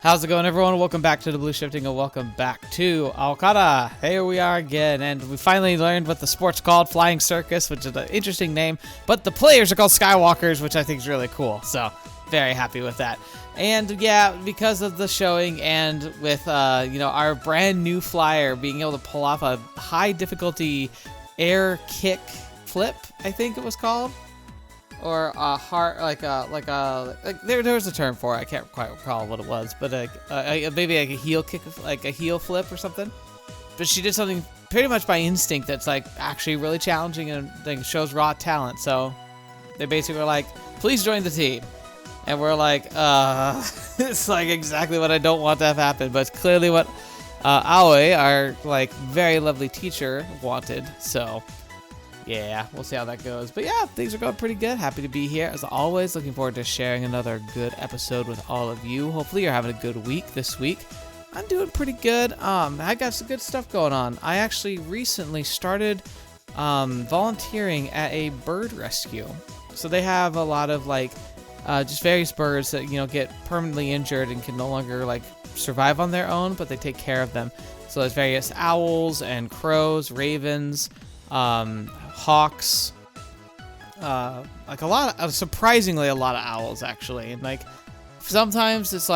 How's it going, everyone? Welcome back to TheBlueShifting and welcome back to Aokana. Here we are again, and we finally learned what the sport's called, Flying Circus, which is an interesting name, but the players are called Skywalkers, which I think is really cool, so very happy with that. And yeah, because of the showing and with our brand new flyer being able to pull off a high difficulty air kick flip, I think it was called. Or a heart, there was a term for it. I can't quite recall what it was, but maybe like a heel kick, like a heel flip or something. But she did something pretty much by instinct that's like actually really challenging and like, shows raw talent. So they basically were like, "Please join the team," and we're like, it's like exactly what I don't want to have happen, but it's clearly what Aoi, our like very lovely teacher, wanted. So. Yeah, we'll see how that goes. But yeah, things are going pretty good. Happy to be here. As always, looking forward to sharing another good episode with all of you. Hopefully you're having a good week this week. I'm doing pretty good. I got some good stuff going on. I actually recently started volunteering at a bird rescue. So they have a lot of just various birds that, get permanently injured and can no longer survive on their own, but they take care of them. So there's various owls and crows, ravens, hawks, surprisingly a lot of owls actually. And sometimes it's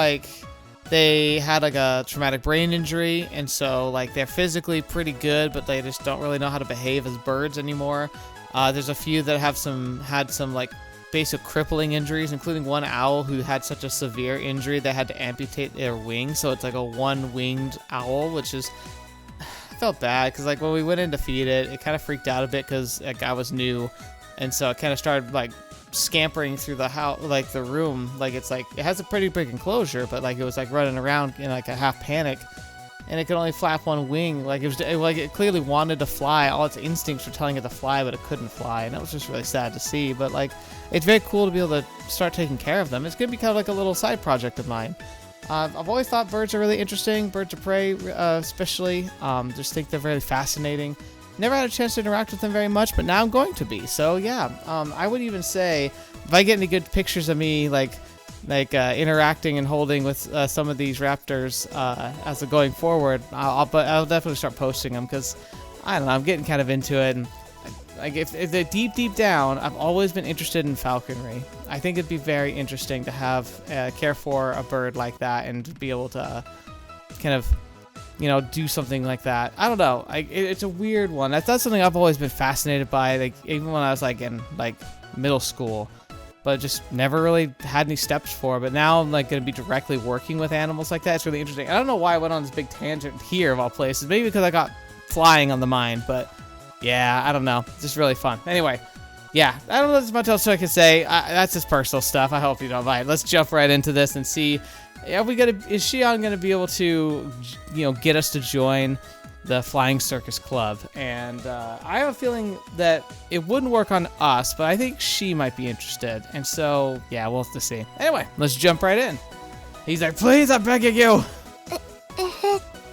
they had a traumatic brain injury, and so they're physically pretty good, but they just don't really know how to behave as birds anymore. There's a few that had some basic crippling injuries, including one owl who had such a severe injury they had to amputate their wing, so it's like a one-winged owl, which is felt bad because when we went in to feed it kind of freaked out a bit because that guy was new, and so it kind of started scampering through the house, the room. It has a pretty big enclosure, but it was running around in a half panic, and it could only flap one wing. It clearly wanted to fly. All its instincts were telling it to fly, but it couldn't fly, and that was just really sad to see. But it's very cool to be able to start taking care of them. It's gonna be kind of a little side project of mine. I've always thought birds are really interesting, birds of prey especially. Just think they're very fascinating. Never had a chance to interact with them very much, but now I'm going to be. So yeah, I would even say if I get any good pictures of me interacting and holding with some of these raptors as a going forward, I'll definitely start posting them because I don't know, I'm getting kind of into it. And if they're deep down, I've always been interested in falconry. I think it'd be very interesting to have care for a bird like that and be able to kind of, do something like that. I don't know. It's a weird one. That's something I've always been fascinated by, even when I was in middle school, but just never really had any steps for. But now I'm going to be directly working with animals like that. It's really interesting. I don't know why I went on this big tangent here of all places. Maybe because I got flying on the mind, but yeah, I don't know. It's just really fun. Anyway, yeah, I don't know as much else I can say. That's just personal stuff. I hope you don't mind. Let's jump right into this and see, is Shion gonna be able to, get us to join the Flying Circus Club? And I have a feeling that it wouldn't work on us, but I think she might be interested. And so, yeah, we'll have to see. Anyway, let's jump right in. He's like, please, I'm begging you.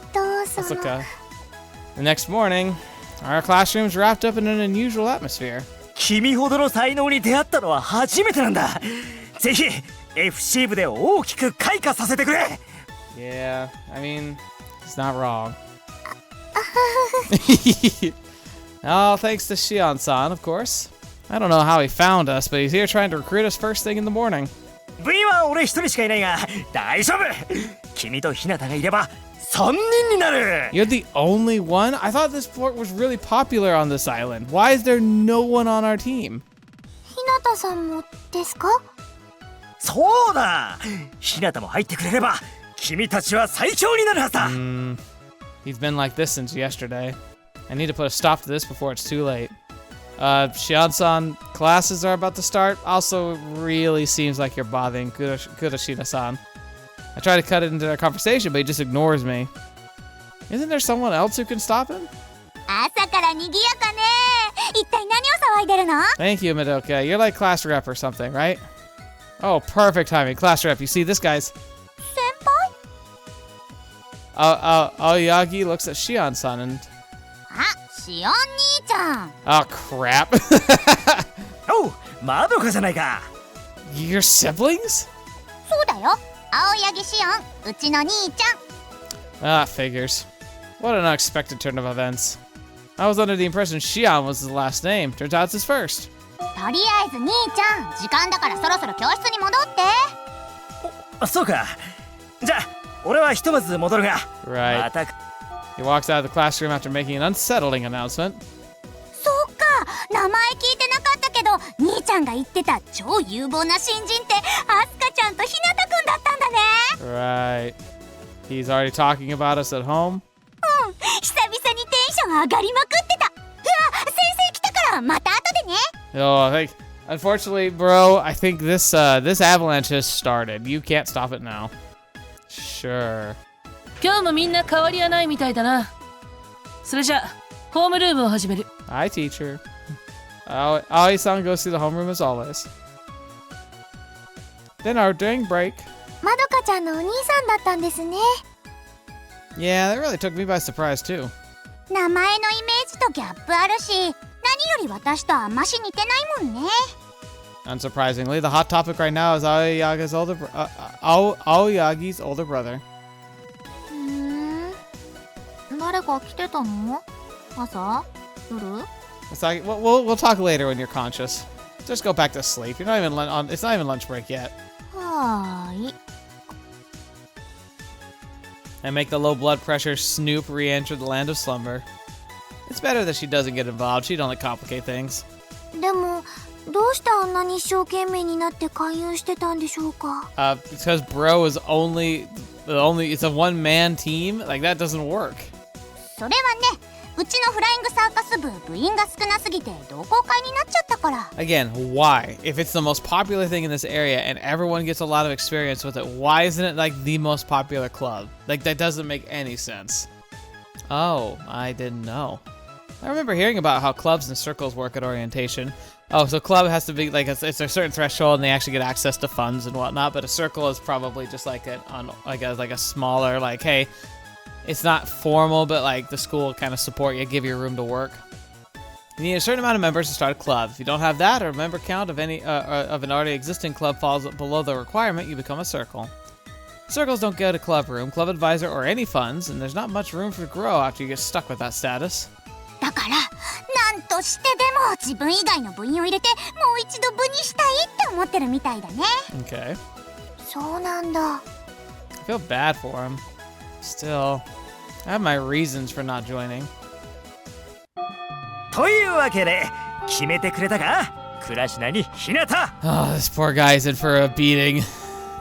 Asuka. The next morning, our classroom's wrapped up in an unusual atmosphere. 君ほどの才能に出会ったのは初めてなんだ。ぜひ FC 部で大きく開花させてくれ。Yeah, I mean, it's not wrong. Oh, thanks to Shion-san, of course. I don't know how he found us, but he's here trying to recruit us first thing in the morning. 部員は俺一人しかいないが大丈夫。君と日向がいれば3人になる。 You're the only one? I thought this sport was really popular on this island. Why is there no one on our team? 日向さんもですか？そうだ。日向も入ってくれれば君たちは最強になるはずだ。He's been like this since yesterday. I need to put a stop to this before it's too late. Shion-san, classes are about to start. Also, really seems like you're bothering Kurashina-san. I try to cut it into their conversation, but he just ignores me. Isn't there someone else who can stop him? 朝から賑やかね。一体何を騒いでるの？ Thank you, Madoka. You're like class rep or something, right? Oh, perfect timing. Class rep. You see, this guy's... 先輩？ Aoyagi looks at Shion-san and... あ、シオン兄ちゃん。 Oh, crap. おう、まどかじゃないか。 Your siblings? そうだよ。青柳シオン、うちの兄ちゃん。 Ah, figures. What an unexpected turn of events. I was under the impression Shion was his last name. Turns out it's his first. とりあえず兄ちゃん、時間だからそろそろ教室に戻って。そうか。じゃあ俺はひとまず戻るが。 Right. また。 He walks out of the classroom after making an unsettling announcement. そっか、名前聞いてなかったけど、兄ちゃんが言ってた超有望な新人ってアスカちゃんとひなたくんだったんだね。 Right. He's already talking about us at home. 久々にテンション上がりまくってた。うわ、先生来たからまた後でね。 Oh, I think, unfortunately, bro, I think this avalanche has started. You can't stop it now. Sure. 今日もみんな変わりはないみたいだな。それじゃホームルームを始める。 Hi, teacher. Aoi-san goes through the homeroom as always. Then during break. まどかちゃんのお兄さんだったんですね。 Yeah, that really took me by surprise too. 名前のイメージとギャップあるし、何より私とあんまし似てないもんね。 Unsurprisingly, the hot topic right now is Aoyagi's older brother. 誰か来てたの？朝？夜？ We'll talk later when you're conscious. Just go back to sleep. You're not even it's not even lunch break yet. はーい。 And make the low blood pressure Snoop re-enter the land of slumber. It's better that she doesn't get involved. She'd only complicate things. でも、どうしてあんなに一生懸命になって勧誘してたんでしょうか？ Because bro is only it's a one-man team. Like that doesn't work. それはね、うちのフライングサーカス部部員が少なすぎて同好会になっちゃったから。 Again, why? If it's the most popular thing in this area and everyone gets a lot of experience with it, why isn't it like the most popular club? Like that doesn't make any sense. Oh, I didn't know. I remember hearing about how clubs and circles work at orientation. Oh, so club has to be like it's a certain threshold and they actually get access to funds and whatnot, but a circle is probably just like a smaller like, hey, it's not formal, but like the school kind of support you, give you room to work. You need a certain amount of members to start a club. If you don't have that, or a member count of any of an already existing club falls below the requirement, you become a circle. Circles don't get a club room, club advisor, or any funds, and there's not much room for growth after you get stuck with that status. だから、なんとしてでも自分以外の部員を入れてもう一度部にしたいって思ってるみたいだね。 Okay. そうなんだ。 I feel bad for him. Still, I have my reasons for not joining. というわけで決めてくれたか、倉科にひなた。 Oh, this poor guy's in for a beating.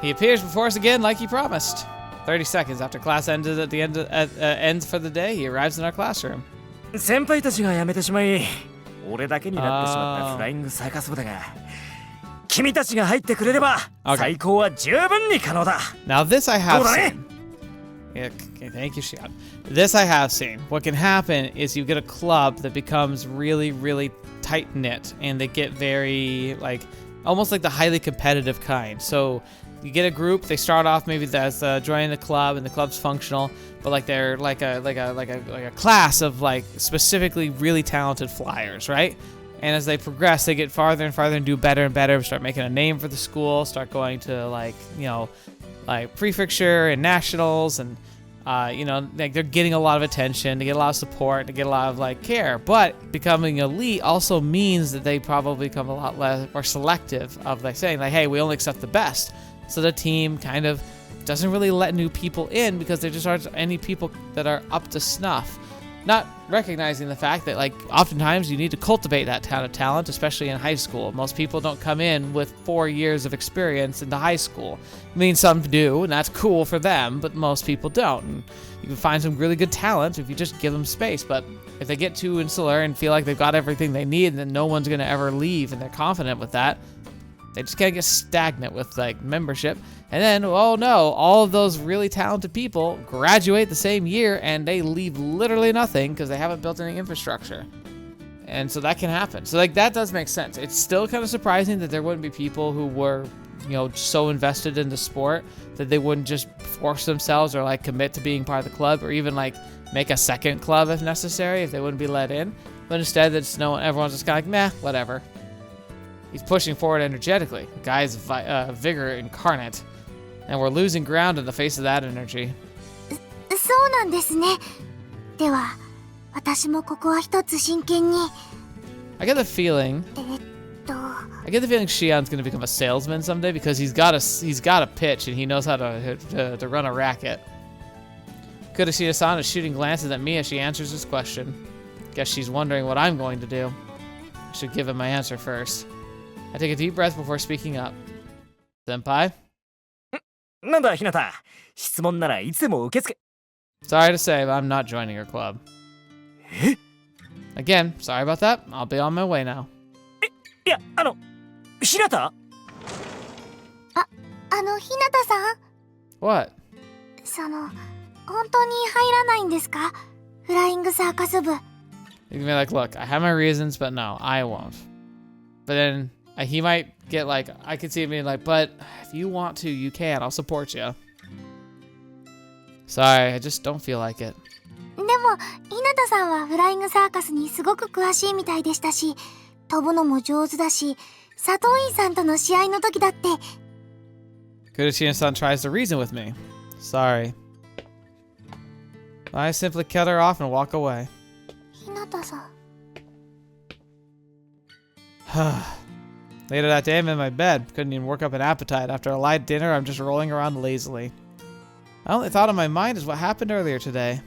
He appears before us again like he promised. 30 seconds after class ended at the ends for the day, he arrives in our classroom. 先輩たちが辞めてしまい、俺だけになってしまったフライングサーカス部だが、君たちが入ってくれれば最高は十分に可能だ。 Now this I have そうだね。 seen. Yeah, okay, thank you, Shion. This I have seen. What can happen is you get a club that becomes really, really tight-knit, and they get very, like, almost like the highly competitive kind. So you get a group, they start off maybe as joining the club, and the club's functional, but like they're like a class of like specifically really talented flyers, right? And as they progress, they get farther and farther and do better and better, start making a name for the school, start going to like, you know, like prefecture and nationals, and you know, like they're getting a lot of attention, they get a lot of support, they get a lot of like care. But becoming elite also means that they probably become a lot less or selective of like saying like, hey, we only accept the best. So the team kind of doesn't really let new people in because there just aren't any people that are up to snuff. Not recognizing the fact that like oftentimes you need to cultivate that kind of talent, especially in high school. Most people don't come in with 4 years of experience into high school. I mean, some do, and that's cool for them, but most people don't. And you can find some really good talent if you just give them space, but if they get too insular and feel like they've got everything they need, then no one's going to ever leave, and they're confident with that, they just kind of get stagnant with like membership. And then, oh no, all of those really talented people graduate the same year and they leave literally nothing because they haven't built any infrastructure. And so that can happen. So like that does make sense. It's still kind of surprising that there wouldn't be people who were, you know, so invested in the sport that they wouldn't just force themselves or like commit to being part of the club, or even like make a second club if necessary, if they wouldn't be let in. But instead, that's no one, everyone's just kind of like, meh, whatever. He's pushing forward energetically. The guy's vigor incarnate. And we're losing ground in the face of that energy. そうなんですね。では、私もここは一つ真剣に。I get the feeling Shion's gonna become a salesman someday because he's got a pitch and he knows how to run a racket. Kurashita-san is shooting glances at me as she answers this question. Guess she's wondering what I'm going to do. I should give him my answer first. I take a deep breath before speaking up. Senpai? なんだ、ひなた。質問ならいつでも受付。Sorry to say, but I'm not joining your club. Again, sorry about that. I'll be on my way now. いや、ひなた？ひなたさん？ What? 本当に入らないんですか？フライングサーカス部。You can be like, look, I have my reasons, but no, I won't. But then he might get like, I could see him being like, but if you want to, you can. I'll support you. Sorry, I just don't feel like it. でも、ひなたさんはフライングサーカスにすごく詳しいみたいでしたし、飛ぶのも上手だし、佐藤院さんとの試合の時だって。Kurashina-san tries to reason with me. Sorry. I simply cut her off and walk away. ひなたさん。Later that day, I'm in my bed. Couldn't even work up an appetite. After a light dinner, I'm just rolling around lazily. My only thought on my mind is what happened earlier today.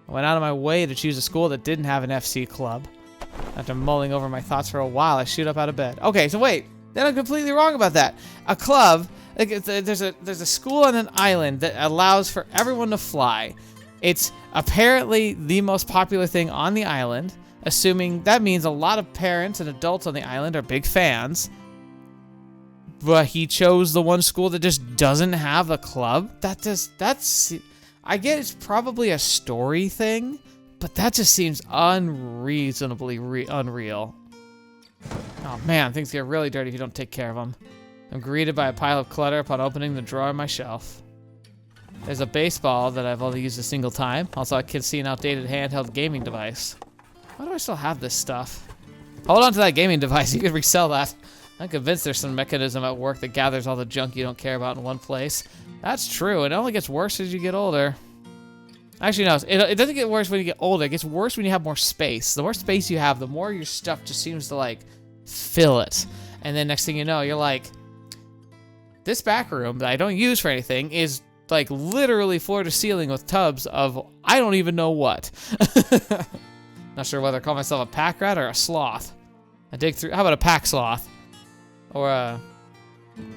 I went out of my way to choose a school that didn't have an FC club. After mulling over my thoughts for a while, I shoot up out of bed. Okay, so wait. Then I'm completely wrong about that. A club, like there's a school on an island that allows for everyone to fly. It's apparently the most popular thing on the island, assuming that means a lot of parents and adults on the island are big fans. But he chose the one school that just doesn't have a club? I get it's probably a story thing, but that just seems unreasonably unreal. Oh man, things get really dirty if you don't take care of them. I'm greeted by a pile of clutter upon opening the drawer on my shelf. There's a baseball that I've only used a single time. Also, I can see an outdated handheld gaming device. Why do I still have this stuff? Hold on to that gaming device, you could resell that. I'm convinced there's some mechanism at work that gathers all the junk you don't care about in one place. That's true, it only gets worse as you get older. Actually, no, it doesn't get worse when you get older. It gets worse when you have more space. The more space you have, the more your stuff just seems to, like, fill it. And then next thing you know, you're like, this back room that I don't use for anything is, like, literally floor to ceiling with tubs of I don't even know what. Not sure whether to call myself a pack rat or a sloth. I dig through, how about a pack sloth? Or a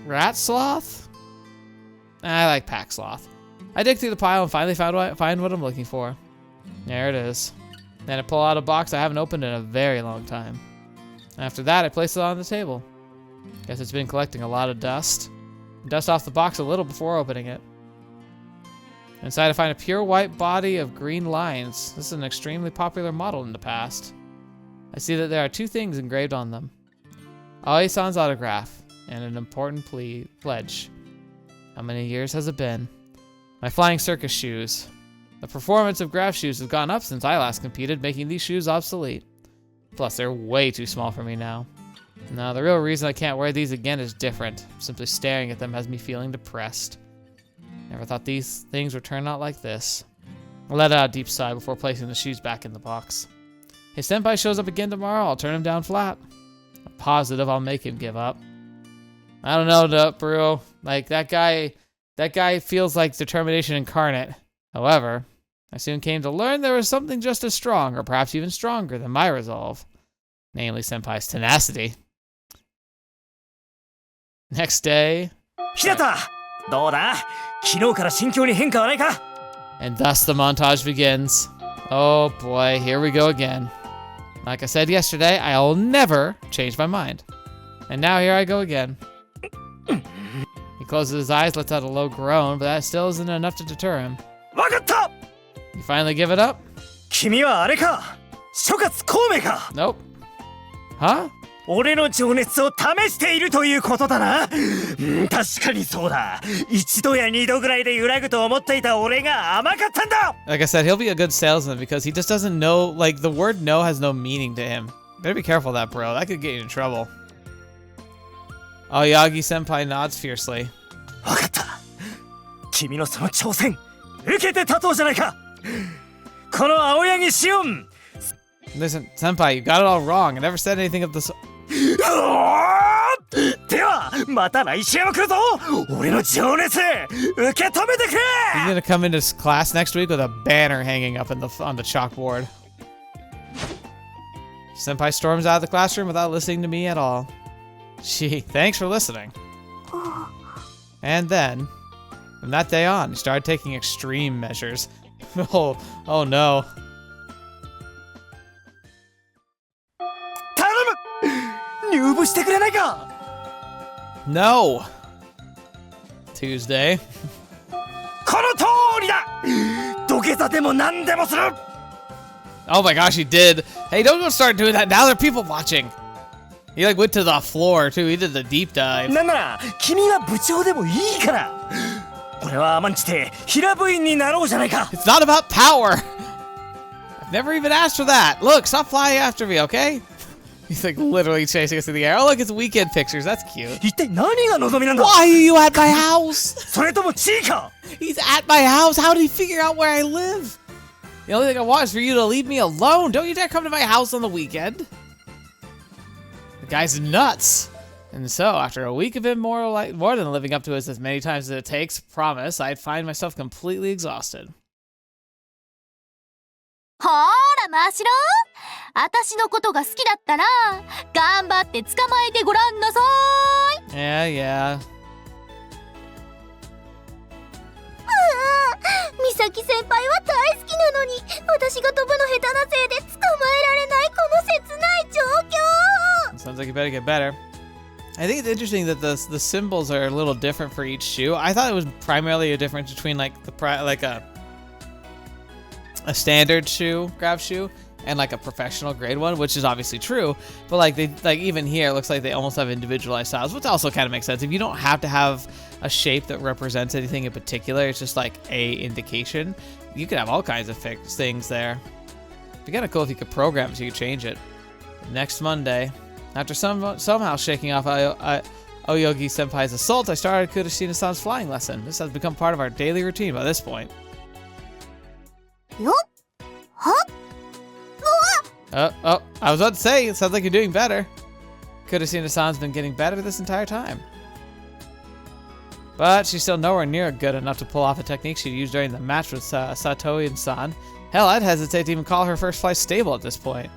rat sloth? I like pack sloth. I dig through the pile and finally find what I'm looking for. There it is. Then I pull out a box I haven't opened in a very long time. After that, I place it on the table. Guess it's been collecting a lot of dust. Dust off the box a little before opening it. Inside, I find a pure white body of green lines. This is an extremely popular model in the past. I see that there are two things engraved on them. Aoi-san's autograph and an important pledge. How many years has it been? My Flying Circus shoes. The performance of graph shoes has gone up since I last competed, making these shoes obsolete. Plus, they're way too small for me now. No, the real reason I can't wear these again is different. Simply staring at them has me feeling depressed. Never thought these things would turn out like this. I let out a deep sigh before placing the shoes back in the box. If Senpai shows up again tomorrow, I'll turn him down flat. I'm positive I'll make him give up. I don't know, bro. Like, that guy feels like determination incarnate. However, I soon came to learn there was something just as strong, or perhaps even stronger, than my resolve. Namely, Senpai's tenacity. Next day... Hinata! どうだ? 昨日から心境に変化はないか? And thus the montage begins. Oh boy, here we go again. Like I said yesterday, I'll never change my mind. And now here I go again. He closes his eyes, lets out a low groan, but that still isn't enough to deter him. わかった! You finally give it up? 君はあれか? 諸葛孔明か? Nope. Huh? 俺の情熱を試しているということだな。確かにそうだ。一度や二度ぐらいで揺らぐと思っていた俺が甘かったんだ。Like I said, he'll be a good salesman because he just doesn't know, like, the word no has no meaning to him. Better be careful of that, bro. That could get you in trouble. Aoyagi senpai nods fiercely. わかった。君のその挑戦受けて立とうじゃないか。この青柳シオン。 Listen, senpai, you got it all wrong. I never said anything of the sort. ではまた来週も来るぞ。俺の情熱受け止めてくれ。 He's gonna come into class next week with a banner hanging up on the chalkboard. Senpai storms out of the classroom without listening to me at all. Gee, thanks for listening. And then, from that day on, he started taking extreme measures. Oh no. 頼む入部してくれないか。 No. Tuesday. この通りだ。土下座でも何でもする。 Oh my gosh, he did. Hey, don't go start doing that. Now there are people watching. He like went to the floor too. He did the deep dive. なんなら君は部長でもいいから。俺は甘んじて平部員になろうじゃないか。 It's not about power. I've never even asked for that. Look, stop flying after me, okay? He's like literally chasing us in the air. Oh, look, it's weekend pictures. That's cute. 一体何が望みなんだ。 Why are you at my house? それとも地位か。 He's at my house. How did he figure out where I live? The only thing I want is for you to leave me alone. Don't you dare come to my house on the weekend. The guy's nuts. And so, after a week of him more than living up to us as many times as it takes, promise, I'd find myself completely exhausted. ほーらマシロ私のことが好きだったら頑張って捕まえてごらんなさい。 Yeah. 美咲先輩は大好きなのに私が飛ぶの下手なせいで捕まえられないこの切ない状況。 Sounds like you better get better. I think it's interesting that the symbols are a little different for each shoe. I thought it was primarily a difference between like a standard shoe, grab shoe, and like a professional grade one, which is obviously true. But like even here, it looks like they almost have individualized styles, which also kind of makes sense. If you don't have to have a shape that represents anything in particular, it's just like a indication. You could have all kinds of things there. It'd be kind of cool if you could program it so you could change it. Next Monday, after somehow shaking off Oyogi Senpai's assault, I started Kudashina-san's flying lesson. This has become part of our daily routine by this point. よっはっ Oh, I was about to say, it sounds like you're doing better. Kudashina-san's been getting better this entire time. But she's still nowhere near good enough to pull off a technique she used during the match with Satoe-san. Hell, I'd hesitate to even call her first flight stable at this point.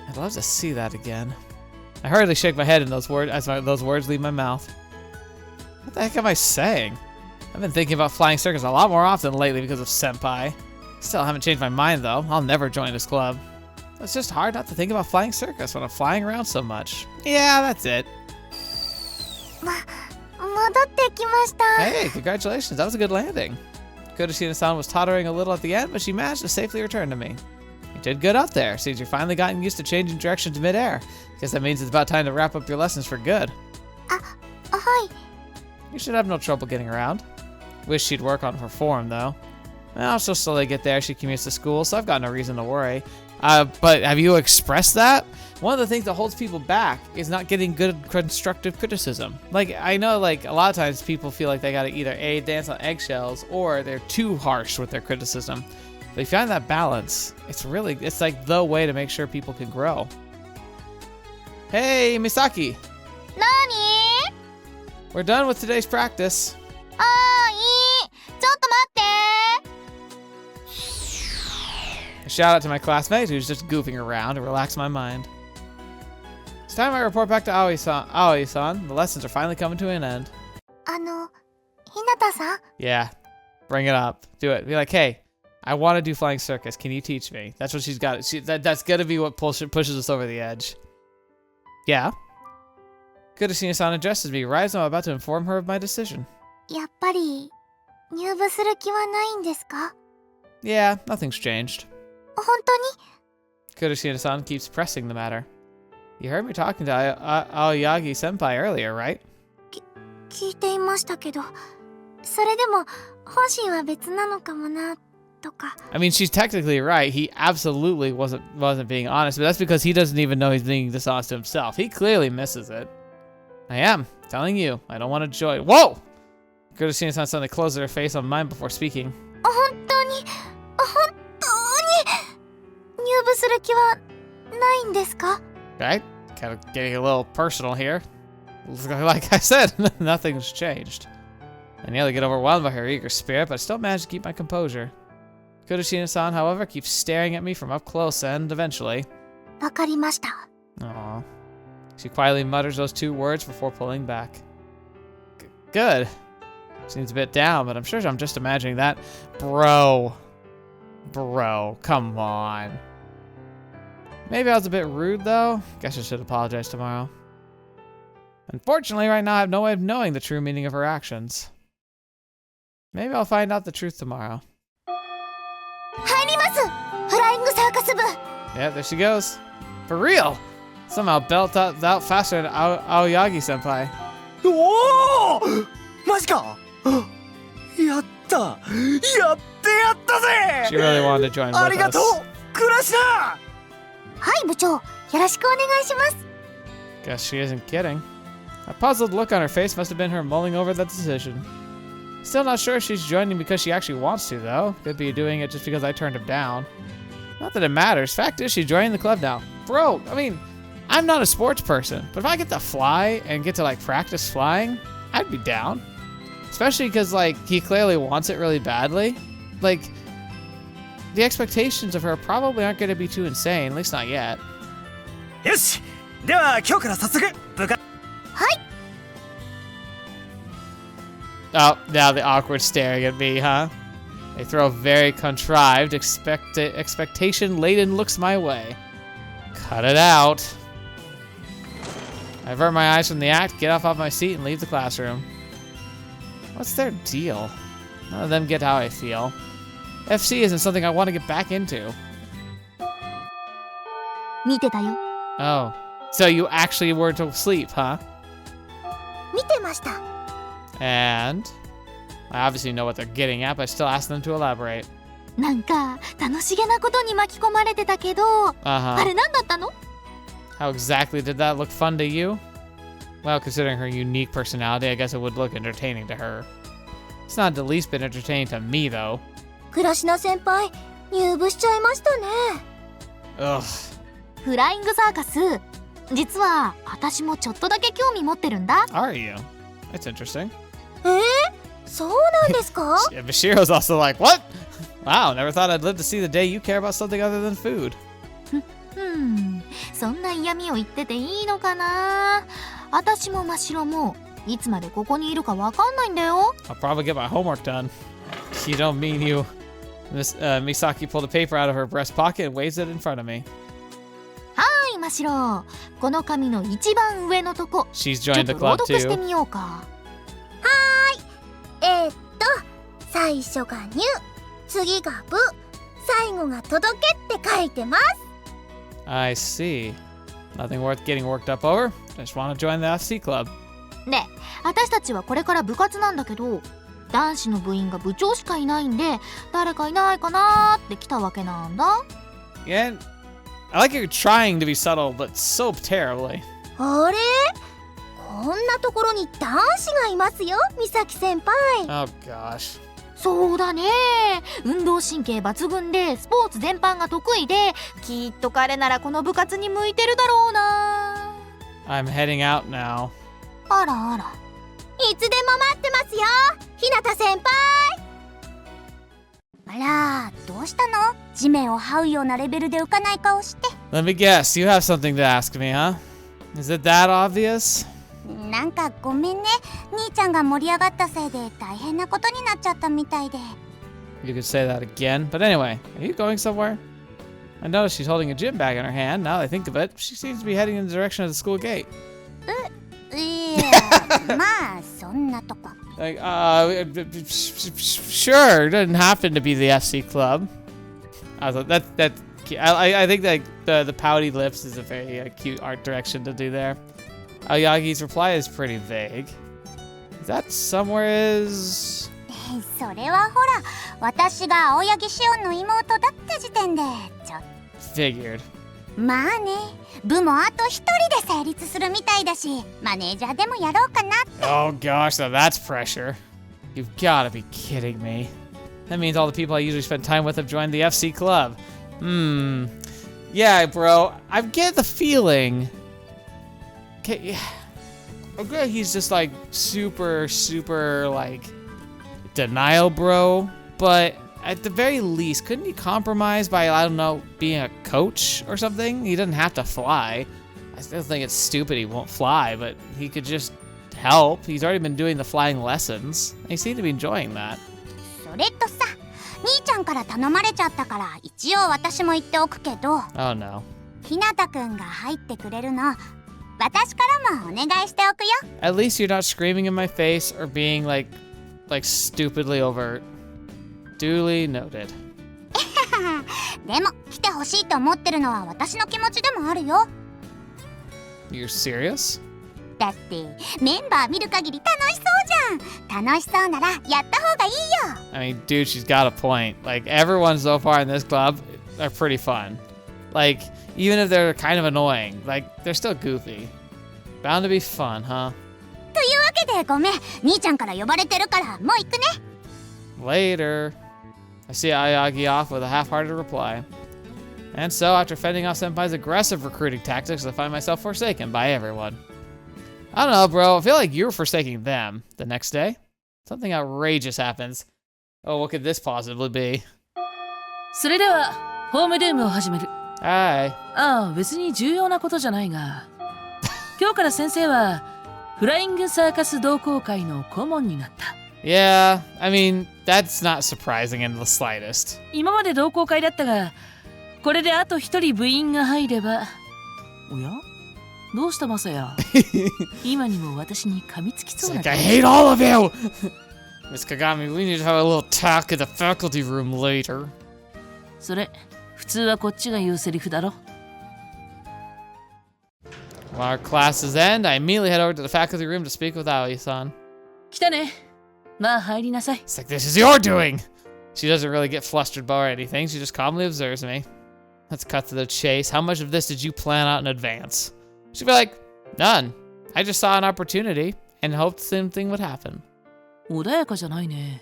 I'd love to see that again. I hurriedly shake my head in those words as those words leave my mouth. What the heck am I saying? I've been thinking about Flying Circus a lot more often lately because of Senpai. Still haven't changed my mind though. I'll never join this club. It's just hard not to think about Flying Circus when I'm flying around so much. Yeah, that's it. 戻ってきました。 Hey, congratulations. That was a good landing. Kudashina-san was tottering a little at the end, but she managed to safely return to me. You did good up there. Seems you've finally gotten used to changing directions mid-air. Guess that means it's about time to wrap up your lessons for good. はい。 You should have no trouble getting around. Wish she'd work on her form, though. Well, she'll slowly get there. She commutes to school, so I've got no reason to worry. But have you expressed that? One of the things that holds people back is not getting good constructive criticism. Like, I know, like, a lot of times people feel like they gotta either A, dance on eggshells, or they're too harsh with their criticism. But if you find that balance, it's like the way to make sure people can grow. Hey, Misaki! 何？ We're done with today's practice. あーいい。ちょっと待って。 A shout out to my classmate who's just goofing around to relax my mind. It's time I report back to Aoi-san. The lessons are finally coming to an end. ひなたさん？ Yeah, bring it up. Do it. Be like, hey, I want to do Flying Circus. Can you teach me? That's what she's got. That's gonna be what pushes us over the edge. Yeah. Kudashina-san addresses me right as I'm about to inform her of my decision. やっぱり入部する気はないんですか？ Yeah, nothing's changed. 本当に？ Kudashina-san keeps pressing the matter. You heard me talking to Aoyagi Senpai earlier, right? 聞いていましたけど、それでも本心は別なのかもなとか。 I mean, she's technically right. He absolutely wasn't being honest, but that's because he doesn't even know he's being dishonest to himself. He clearly misses it. I am telling you, I don't want to join. Whoa! Could have seen it suddenly close her face on mine before speaking. 本当に入部する気はないんですか? Right? Kind of getting a little personal here. Like I said, nothing's changed. I nearly get overwhelmed by her eager spirit, but I still manage to keep my composure. Kudashina-san, however, keeps staring at me from up close and eventually... わかりました. Aww. She quietly mutters those 2 words before pulling back. Good. Seems a bit down, but I'm sure I'm just imagining that. Bro, come on. Maybe I was a bit rude, though. Guess I should apologize tomorrow. Unfortunately, right now I have no way of knowing the true meaning of her actions. Maybe I'll find out the truth tomorrow. 入ります。フライングサーカス部。 Yeah, there she goes. For real! Somehow belt out faster than Aoyagi-senpai. おおマジかやったやったぜ She really wanted to join with ありがとう us. クラシナはい、部長。よろしくお願いします。 Guess she isn't kidding. A puzzled look on her face must have been her mulling over that decision. Still not sure if she's joining because she actually wants to, though. Could be doing it just because I turned him down. Not that it matters. Fact is, she's joining the club now. Bro, I mean, I'm not a sports person, but if I get to fly and get to, like, practice flying, I'd be down. Especially because, like, he clearly wants it really badly. Like, the expectations of her probably aren't going to be too insane, at least not yet. よしでは今日から早速部下 Oh, now the awkward staring at me, huh? They throw very contrived, expectation-laden looks my way. Cut it out. I avert my eyes from the act, get off my seat, and leave the classroom. What's their deal? None of them get how I feel. FC isn't something I want to get back into. 見てたよ。 Oh, so you actually were to sleep, huh? 見てました。 And? I obviously know what they're getting at, but I still ask them to elaborate. なんか楽しげなことに巻き込まれてたけど、あれ何だったの? How exactly did that look fun to you? Well, considering her unique personality, I guess it would look entertaining to her. It's not the least bit entertaining to me, though. 倉科先輩、入部しちゃいましたね。 Ugh. フライングサーカス、実は私もちょっとだけ興味持ってるんだ。 Are you? That's interesting. そうなんですか? Yeah, Bashiro's also like, what? Wow, never thought I'd live to see the day you care about something other than food. そんな嫌味を言ってていいのかな。私も真白もいつまでここにいるかわかんないんだよ。 I'll probably get my homework done. You don't mean you... Misaki pulled a paper out of her breast pocket and waves it in front of me. はい、真白。この紙の一番上のとこ、 She's ちょっ joined と the 朗 club 読して too. みようか。はーい。最初が入、次が部、最後が届けって書いてます。 I see. Nothing worth getting worked up over. Just want to join the FC club. で、私たちはこれから部活なんだけど、男子の部員が部長しかいないんで、誰かいないかなーって来たわけなんだ。 Yeah, I like you're trying to be subtle, but so terribly. あれ？こんなところに男子がいますよ、美咲先輩。 Oh gosh. そうだね。運動神経抜群でスポーツ全般が得意で、きっと彼ならこの部活に向いてるだろうな。 I'm heading out now. あらあら。いつでも待ってますよ、日向先輩。あら、どうしたの？地面を這うようなレベルで浮かない顔して。 Let me guess, you have something to ask me, huh? Is it that obvious? なんかごめんね。兄ちゃんが盛り上がったせいで大変なことになっちゃったみたいで。 You could say that again, but anyway, are you going somewhere? I notice she's holding a gym bag in her hand. Now that I think of it, she seems to be heading in the direction of the school gate. いや、まあそんなとこ。 Like, sure, it doesn't happen to be the FC club. I was like, that's cute. I think like the pouty lips is a very cute art direction to do there. Aoyagi's reply is pretty vague. That somewhere is... それはほら、私が青柳シオンの妹だって時点でちょっと。 Figured. まあね、部もあと一人で成立するみたいだし、マネージャーでもやろうかなって。 Oh gosh, now that's pressure. You've gotta be kidding me. That means all the people I usually spend time with have joined the FC club. Yeah, bro. I get the feeling. Okay, okay, he's just like super, like denial, bro. But at the very least, couldn't he compromise by, I don't know, being a coach or something? He doesn't have to fly. I still think it's stupid he won't fly, but he could just help. He's already been doing the flying lessons. He seemed to be enjoying that. それとさ、兄ちゃんから頼まれちゃったから一応私も言っておくけど。Oh no. ひなたくんが入ってくれるの、私からもお願いしておくよ。At least you're not screaming in my face or being like stupidly overt. Duly noted. でも来てほしいと思ってるのは私の気持ちでもあるよ。You're serious? だってメンバー見る限り楽しそうじゃん。楽しそうならやった方がいいよ。I mean, dude, she's got a point. Like, everyone so far in this club are pretty fun. Like, even if they're kind of annoying, like, they're still goofy. Bound to be fun, huh? というわけでごめん、兄ちゃんから呼ばれてるからもう行くね。Later. I see Ayagi off with a half-hearted reply. And so, after fending off Senpai's aggressive recruiting tactics, I find myself forsaken by everyone. I don't know, bro. I feel like you're forsaking them. The next day, something outrageous happens. Oh, what could this possibly be? それではホームルームを始める。Hi. ああ、別に重要なことじゃないが、今日から先生はフライングサーカス同好会の顧問になった。Yeah, I mean, that's not surprising in the slightest. 今まで同好会だったが、これであと一人部員が入れば。おや？どうしたマサヤ？今にも私に噛みつきそうな。It's like, I hate all of you! Miss Kagami, we need to have a little talk in the faculty room later. それ、普通はこっちが言うセリフだろ。While our classes end, I immediately head over to the faculty room to speak with Aoi-san. 来たね。まあ入りなさい。It's like, this is your doing! She doesn't really get flustered by anything, she just calmly observes me. Let's cut to the chase. How much of this did you plan out in advance? She'd be like, none. I just saw an opportunity and hoped the same thing would happen. 穏やかじゃないね。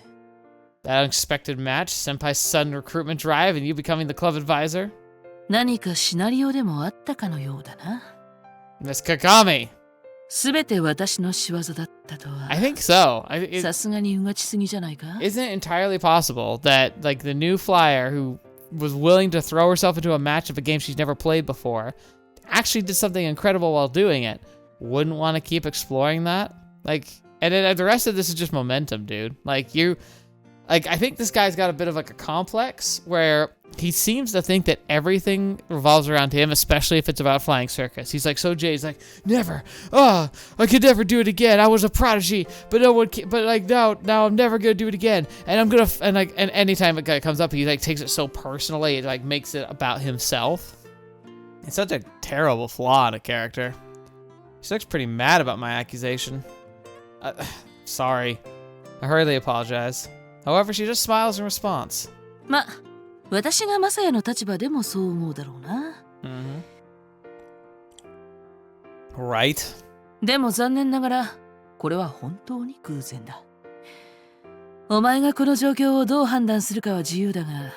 That unexpected match, Senpai's sudden recruitment drive, and you becoming the club advisor? 何かシナリオでもあったかのようだな。Miss Kagami! すべて私の仕業だったとは。I think so. さすがにうがちすぎじゃないか？ Isn't it entirely possible that, like, the new flyer who was willing to throw herself into a match of a game she's never played before actually did something incredible while doing it? Wouldn't want to keep exploring that? Like, and then the rest of this is just momentum, dude. Like, I think this guy's got a bit of like a complex where he seems to think that everything revolves around him, especially if it's about Flying Circus. He's like, so Jay's like, never. Oh, I could never do it again. I was a prodigy, but no one. But like now I'm never gonna do it again. And I'm gonna. And like, and anytime a guy comes up, he like takes it so personally. It like makes it about himself. It's such a terrible flaw in a character. She looks pretty mad about my accusation. Sorry. I hurriedly apologize. However, she just smiles in response. ま、私がマサヤの立場でもそう思うだろうな。Right. でも残念ながら、これは本当に偶然だ。お前がこの状況をどう判断するかは自由だが。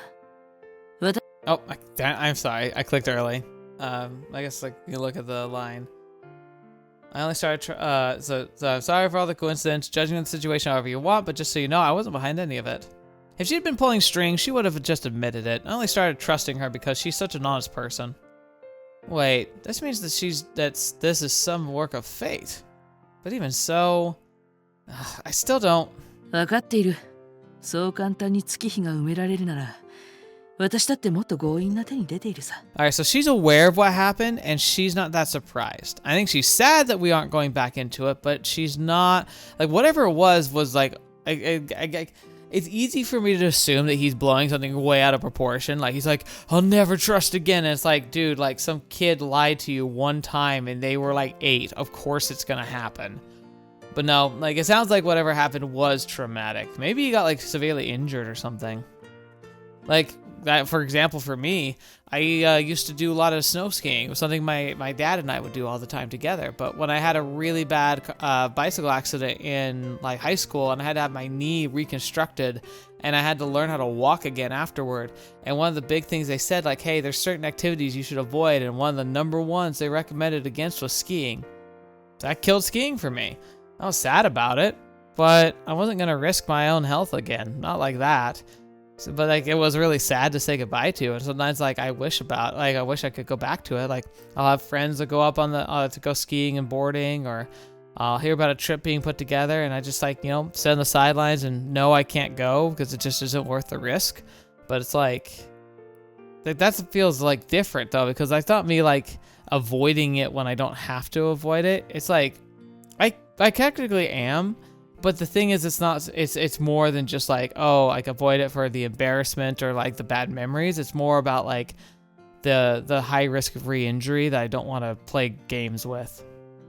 Oh, I'm sorry. I clicked early. I guess like you look at the line. I only started. So I'm sorry for all the coincidence. Judging the situation however you want, but just so you know, I wasn't behind any of it. If she'd been pulling strings, she would have just admitted it. I only started trusting her because she's such an honest person. Wait, this means that this is some work of fate. But even so, I still don't. 分かっている。そう簡単に月日が埋められるなら。私だってもっと強引な手に出ているさ。Alright, so she's aware of what happened, and she's not that surprised. I think she's sad that we aren't going back into it, but she's not... Like, whatever it was like... It's easy for me to assume that he's blowing something way out of proportion. Like, he's like, I'll never trust again. And it's like, dude, like, some kid lied to you one time, and they were like 8. Of course it's gonna happen. But no, like, it sounds like whatever happened was traumatic. Maybe he got, like, severely injured or something. Like... that, for example, for me, I used to do a lot of snow skiing. It was something my dad and I would do all the time together. But when I had a really bad bicycle accident in like high school, and I had to have my knee reconstructed, and I had to learn how to walk again afterward. And one of the big things they said, like, hey, there's certain activities you should avoid, and one of the number ones they recommended against was skiing. That killed skiing for me. I was sad about it, but I wasn't gonna risk my own health again. Not like that. So, but like, it was really sad to say goodbye to, and sometimes like I wish I could go back to it. Like, I'll have friends that go up on the to go skiing and boarding, or I'll hear about a trip being put together, and I just like, you know, sit on the sidelines and know I can't go because it just isn't worth the risk. But it's like that feels like different though, because I thought me like avoiding it when I don't have to avoid it. It's like I technically am. But the thing is, it's more than just like, oh, like avoid it for the embarrassment or like the bad memories. It's more about like the high risk of re-injury that I don't want to play games with.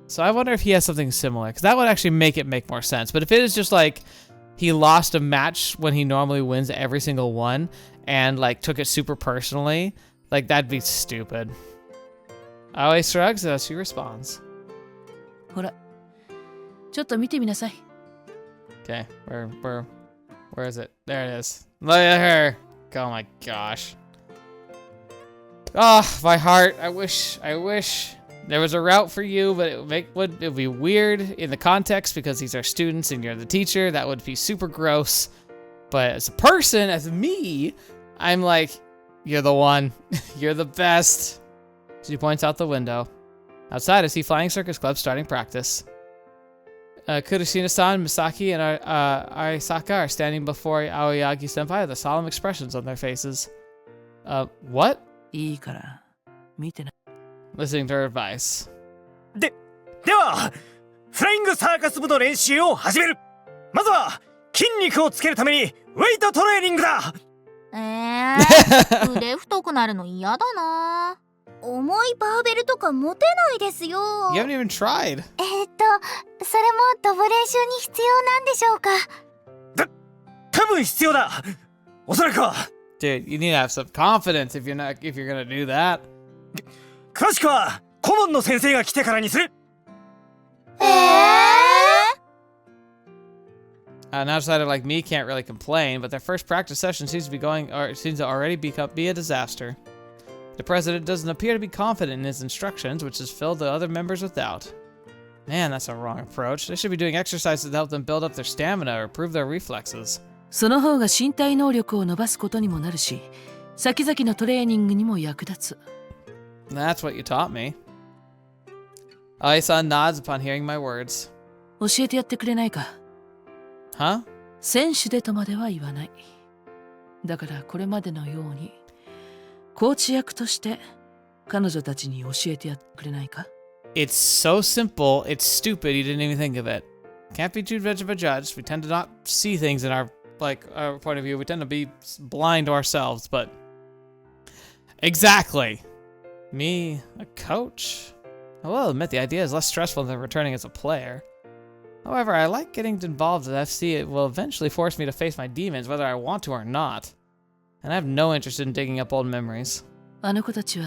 So I wonder if he has something similar, because that would actually make more sense. But if it is just like he lost a match when he normally wins every single one and like took it super personally, like that'd be stupid. Aoi shrugs as she responds. ほら、ちょっと見てみなさい。 Okay, where is it? There it is. Look at her. Oh my gosh. Oh, my heart. I wish there was a route for you, but it would be weird in the context because these are students and you're the teacher. That would be super gross. But as a person, as me, I'm like, you're the one. You're the best. She points out the window. Outside, I see Flying Circus Club starting practice. Kurashina-san, Misaki, and Arisaka are standing before Aoyagi-senpai with the solemn expressions on their faces. What? いいから見てな。 Listening to her advice. ではフライングサーカス部の練習を始める。まずは筋肉をつけるためにウェイトトレーニングだ。腕太くなるの嫌だな。重いバーベルとか持てないですよ。 You haven't even tried. それもドブ練習に必要なんでしょうか。多分必要だ。おそらくは。 Dude, you need to have some confidence if you're gonna do that. 詳しくは顧問の先生が来てからにする。An outsider like me can't really complain, but their first practice session seems to already be a disaster. The president doesn't appear to be confident in his instructions, which has filled the other members with doubt. Man, that's a wrong approach. They should be doing exercises to help them build up their stamina or improve their reflexes. その方が身体能力を伸ばすことにもなるし、先々のトレーニングにも役立つ。 That's what you taught me. Aoi-san nods upon hearing my words. 教えてやってくれないか。 Huh? 選手でとまでは言わない。だからこれまでのように、コーチ役として彼女たちに教えてやってくれないか。 It's so simple, it's stupid, you didn't even think of it. Can't be too much of a judge. We tend to not see things in our point of view. We tend to be blind to ourselves, but... Exactly! Me, a coach? I will admit the idea is less stressful than returning as a player. However, I like getting involved with FC. It will eventually force me to face my demons, whether I want to or not. And I have no interest in digging up old memories. あの子たちは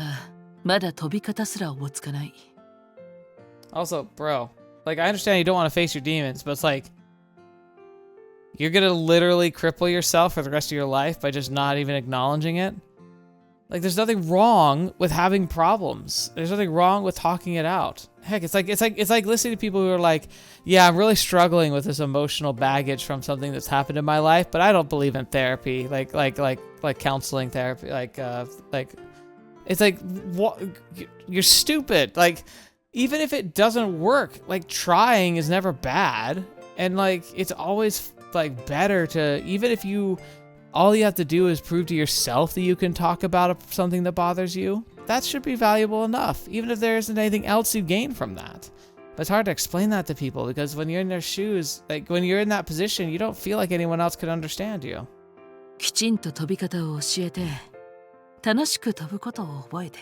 まだ飛び方すらおぼつかない。 Also, bro, like, I understand you don't want to face your demons, but it's like, you're gonna literally cripple yourself for the rest of your life by just not even acknowledging it? Like, there's nothing wrong with having problems. There's nothing wrong with talking it out. Heck, it's like listening to people who are like, yeah, I'm really struggling with this emotional baggage from something that's happened in my life, but I don't believe in therapy, like counseling therapy, it's like, what? You're stupid. Like, even if it doesn't work, like, trying is never bad, and like, it's always like better to, even if all you have to do is prove to yourself that you can talk about something that bothers you, that should be valuable enough, even if there isn't anything else you gain from that. But it's hard to explain that to people, because when you're in their shoes, like, when you're in that position, you don't feel like anyone else could understand you. きちんと飛び方を教えて、楽しく飛ぶことを覚えて、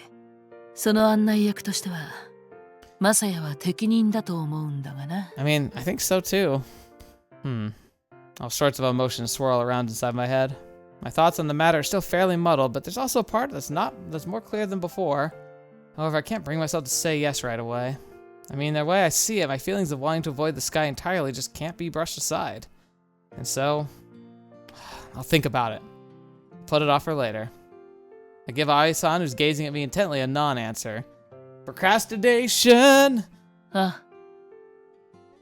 その案内役としては、マサヤは適任だと思うんだがな。I mean, I think so too. All sorts of emotions swirl around inside my head. My thoughts on the matter are still fairly muddled, but there's also a part that's more clear than before. However, I can't bring myself to say yes right away. I mean, the way I see it, my feelings of wanting to avoid the sky entirely just can't be brushed aside. And so, I'll think about it. Put it off for later. I give Ai-san, who's gazing at me intently, a non-answer. Procrastination! Huh.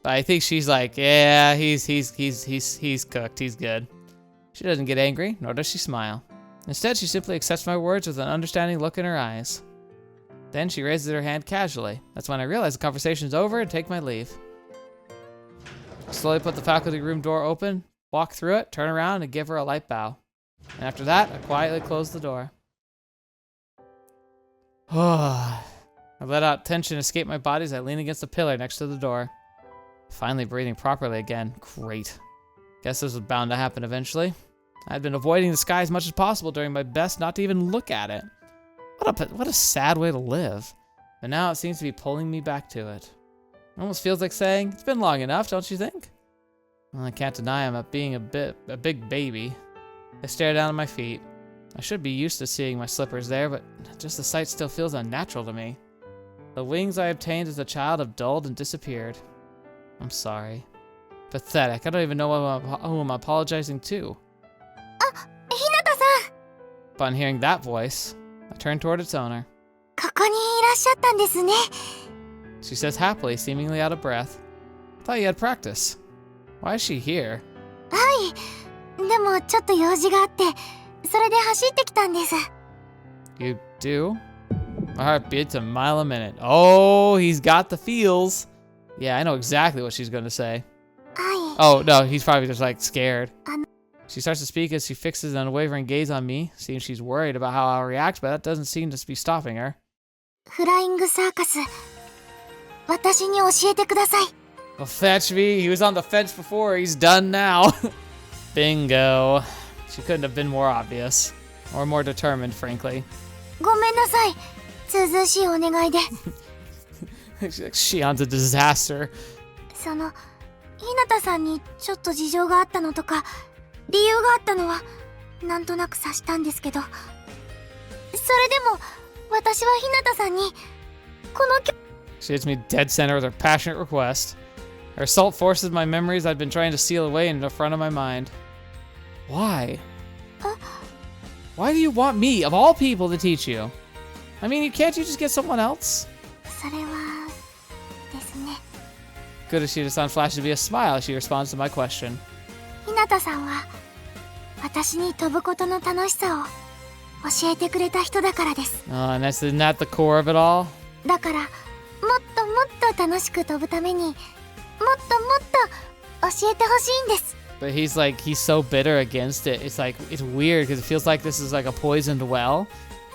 But I think she's like, yeah, he's cooked, he's good. She doesn't get angry, nor does she smile. Instead, she simply accepts my words with an understanding look in her eyes. Then she raises her hand casually. That's when I realize the conversation's over and take my leave. I slowly put the faculty room door open, walk through it, turn around, and give her a light bow. And after that, I quietly close the door. I let out tension escape my body as I lean against the pillar next to the door. Finally breathing properly again. Great. Guess this was bound to happen eventually. I had been avoiding the sky as much as possible, doing my best not to even look at it. What a sad way to live. But now it seems to be pulling me back to it. It almost feels like saying, it's been long enough, don't you think? Well, I can't deny I'm being a big baby. I stare down at my feet. I should be used to seeing my slippers there, but just the sight still feels unnatural to me. The wings I obtained as a child have dulled and disappeared. I'm sorry. Pathetic. I don't even know who I'm apologizing to. Hinata-san! Upon hearing that voice, I turn toward its owner. ここにいらっしゃったんですね。 She says happily, seemingly out of breath. I thought you had practice. Why is she here? はい。でもちょっと用事があって、それで走ってきたんです。 You do? My heart beats a mile a minute. Oh, he's got the feels. Yeah, I know exactly what she's gonna say. はい。 Oh, no, he's probably just like scared. She starts to speak as she fixes an unwavering gaze on me. Seems she's worried about how I'll react, but that doesn't seem to be stopping her. フライングサーカス、私に教えてください。 Well, fetch me. He was on the fence before. He's done now. Bingo. She couldn't have been more obvious. Or more determined, frankly. ごめんなさい。ずうずうしいお願いで。 Shion's a disaster. その、日向さんにちょっと事情があったのとか、理由があったのは、なんとなく察したんですけど、それでも、私は日向さんに、この曲 She hits me dead center with her passionate request. Her assault forces my memories I'd been trying to seal away into the front of my mind. Why? Why do you want me, of all people, to teach you? I mean, can't you just get someone else? それは、ですね。 Good as she just on flashes me a smile as she responds to my question. 日向さんは、私に飛ぶことの楽しさを教えてくれた人だからです。 Oh, and isn't that the core of it all? だから、もっともっと楽しく飛ぶために、もっともっと教えてほしいんです。 But he's so bitter against it. It's weird because it feels like this is like a poisoned well.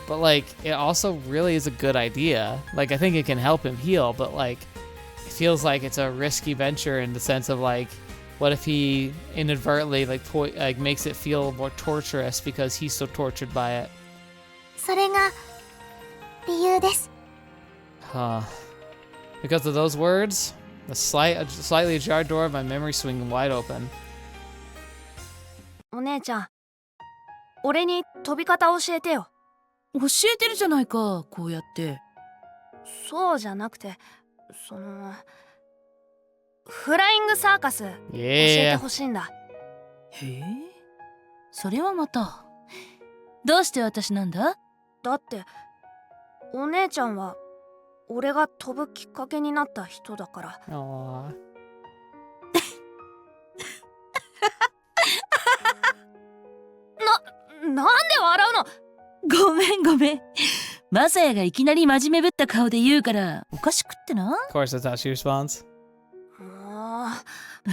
But like, it also really is a good idea. Like, I think it can help him heal, but like, it feels like it's a risky venture in the sense of like, what if he inadvertently like makes it feel more torturous because he's so tortured by it? それが理由です。 Huh. Because of those words, the slightly ajar door of my memory swinging wide open. お姉ちゃん、俺に飛び方教えてよ。教えてるじゃないか、こうやって。そうじゃなくて、そのフライングサーカス教えてほしいんだ。へえ、それはまた。どうして私なんだ？だってお姉ちゃんは俺が飛ぶきっかけになった人だから。Aww. なんで笑うの？ごめん。マサヤがいきなり真面目ぶった顔で言うからおかしくってな。Of course, that's how she responds.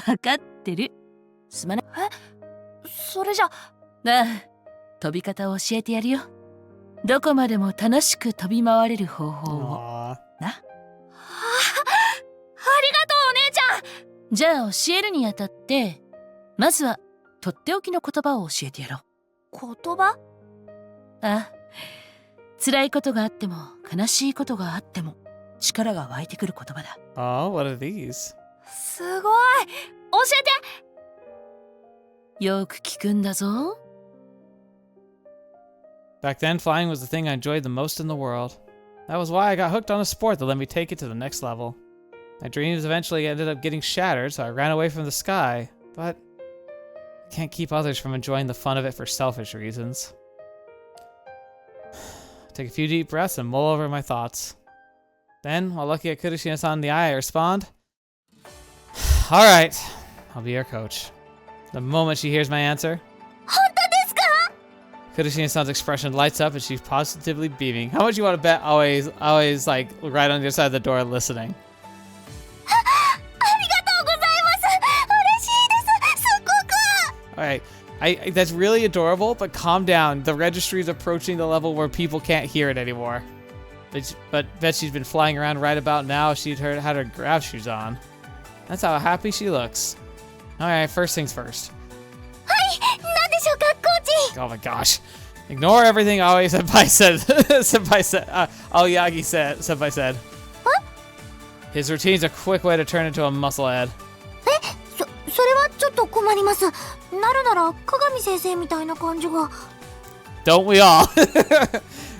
分かってる。すまない。それじゃ。ああ、飛び方を教えてやるよ。どこまでも楽しく飛び回れる方法を。な。ありがとうお姉ちゃん。じゃあ教えるにあたって、まずはとっておきの言葉を教えてやろう。言葉？ああ、辛いことがあっても悲しいことがあっても力が湧いてくる言葉だ。Oh, what are these? すごい。教えて。よく聞くんだぞ。Back then, flying was the thing I enjoyed the most in the world. That was why I got hooked on a sport that let me take it to the next level. My dreams eventually ended up getting shattered, so I ran away from the sky, but I can't keep others from enjoying the fun of it for selfish reasons. Take a few deep breaths and mull over my thoughts. Then, while looking at Kurashina-san in the eye, I respond, "Alright, I'll be your coach." The moment she hears my answer, Kurashina-san's expression lights up and she's positively beaming. How much you want to bet always like right on the other side of the door listening? Alright, that's really adorable, but calm down. The registry is approaching the level where people can't hear it anymore. But bet she's been flying around right about now if she'd had her grav shoes on. That's how happy she looks. Alright, first things first. Oh my gosh. Ignore everything Senpai said. Aoyagi said. Senpai said. What? His routine's a quick way to turn into a musclehead. Don't we all?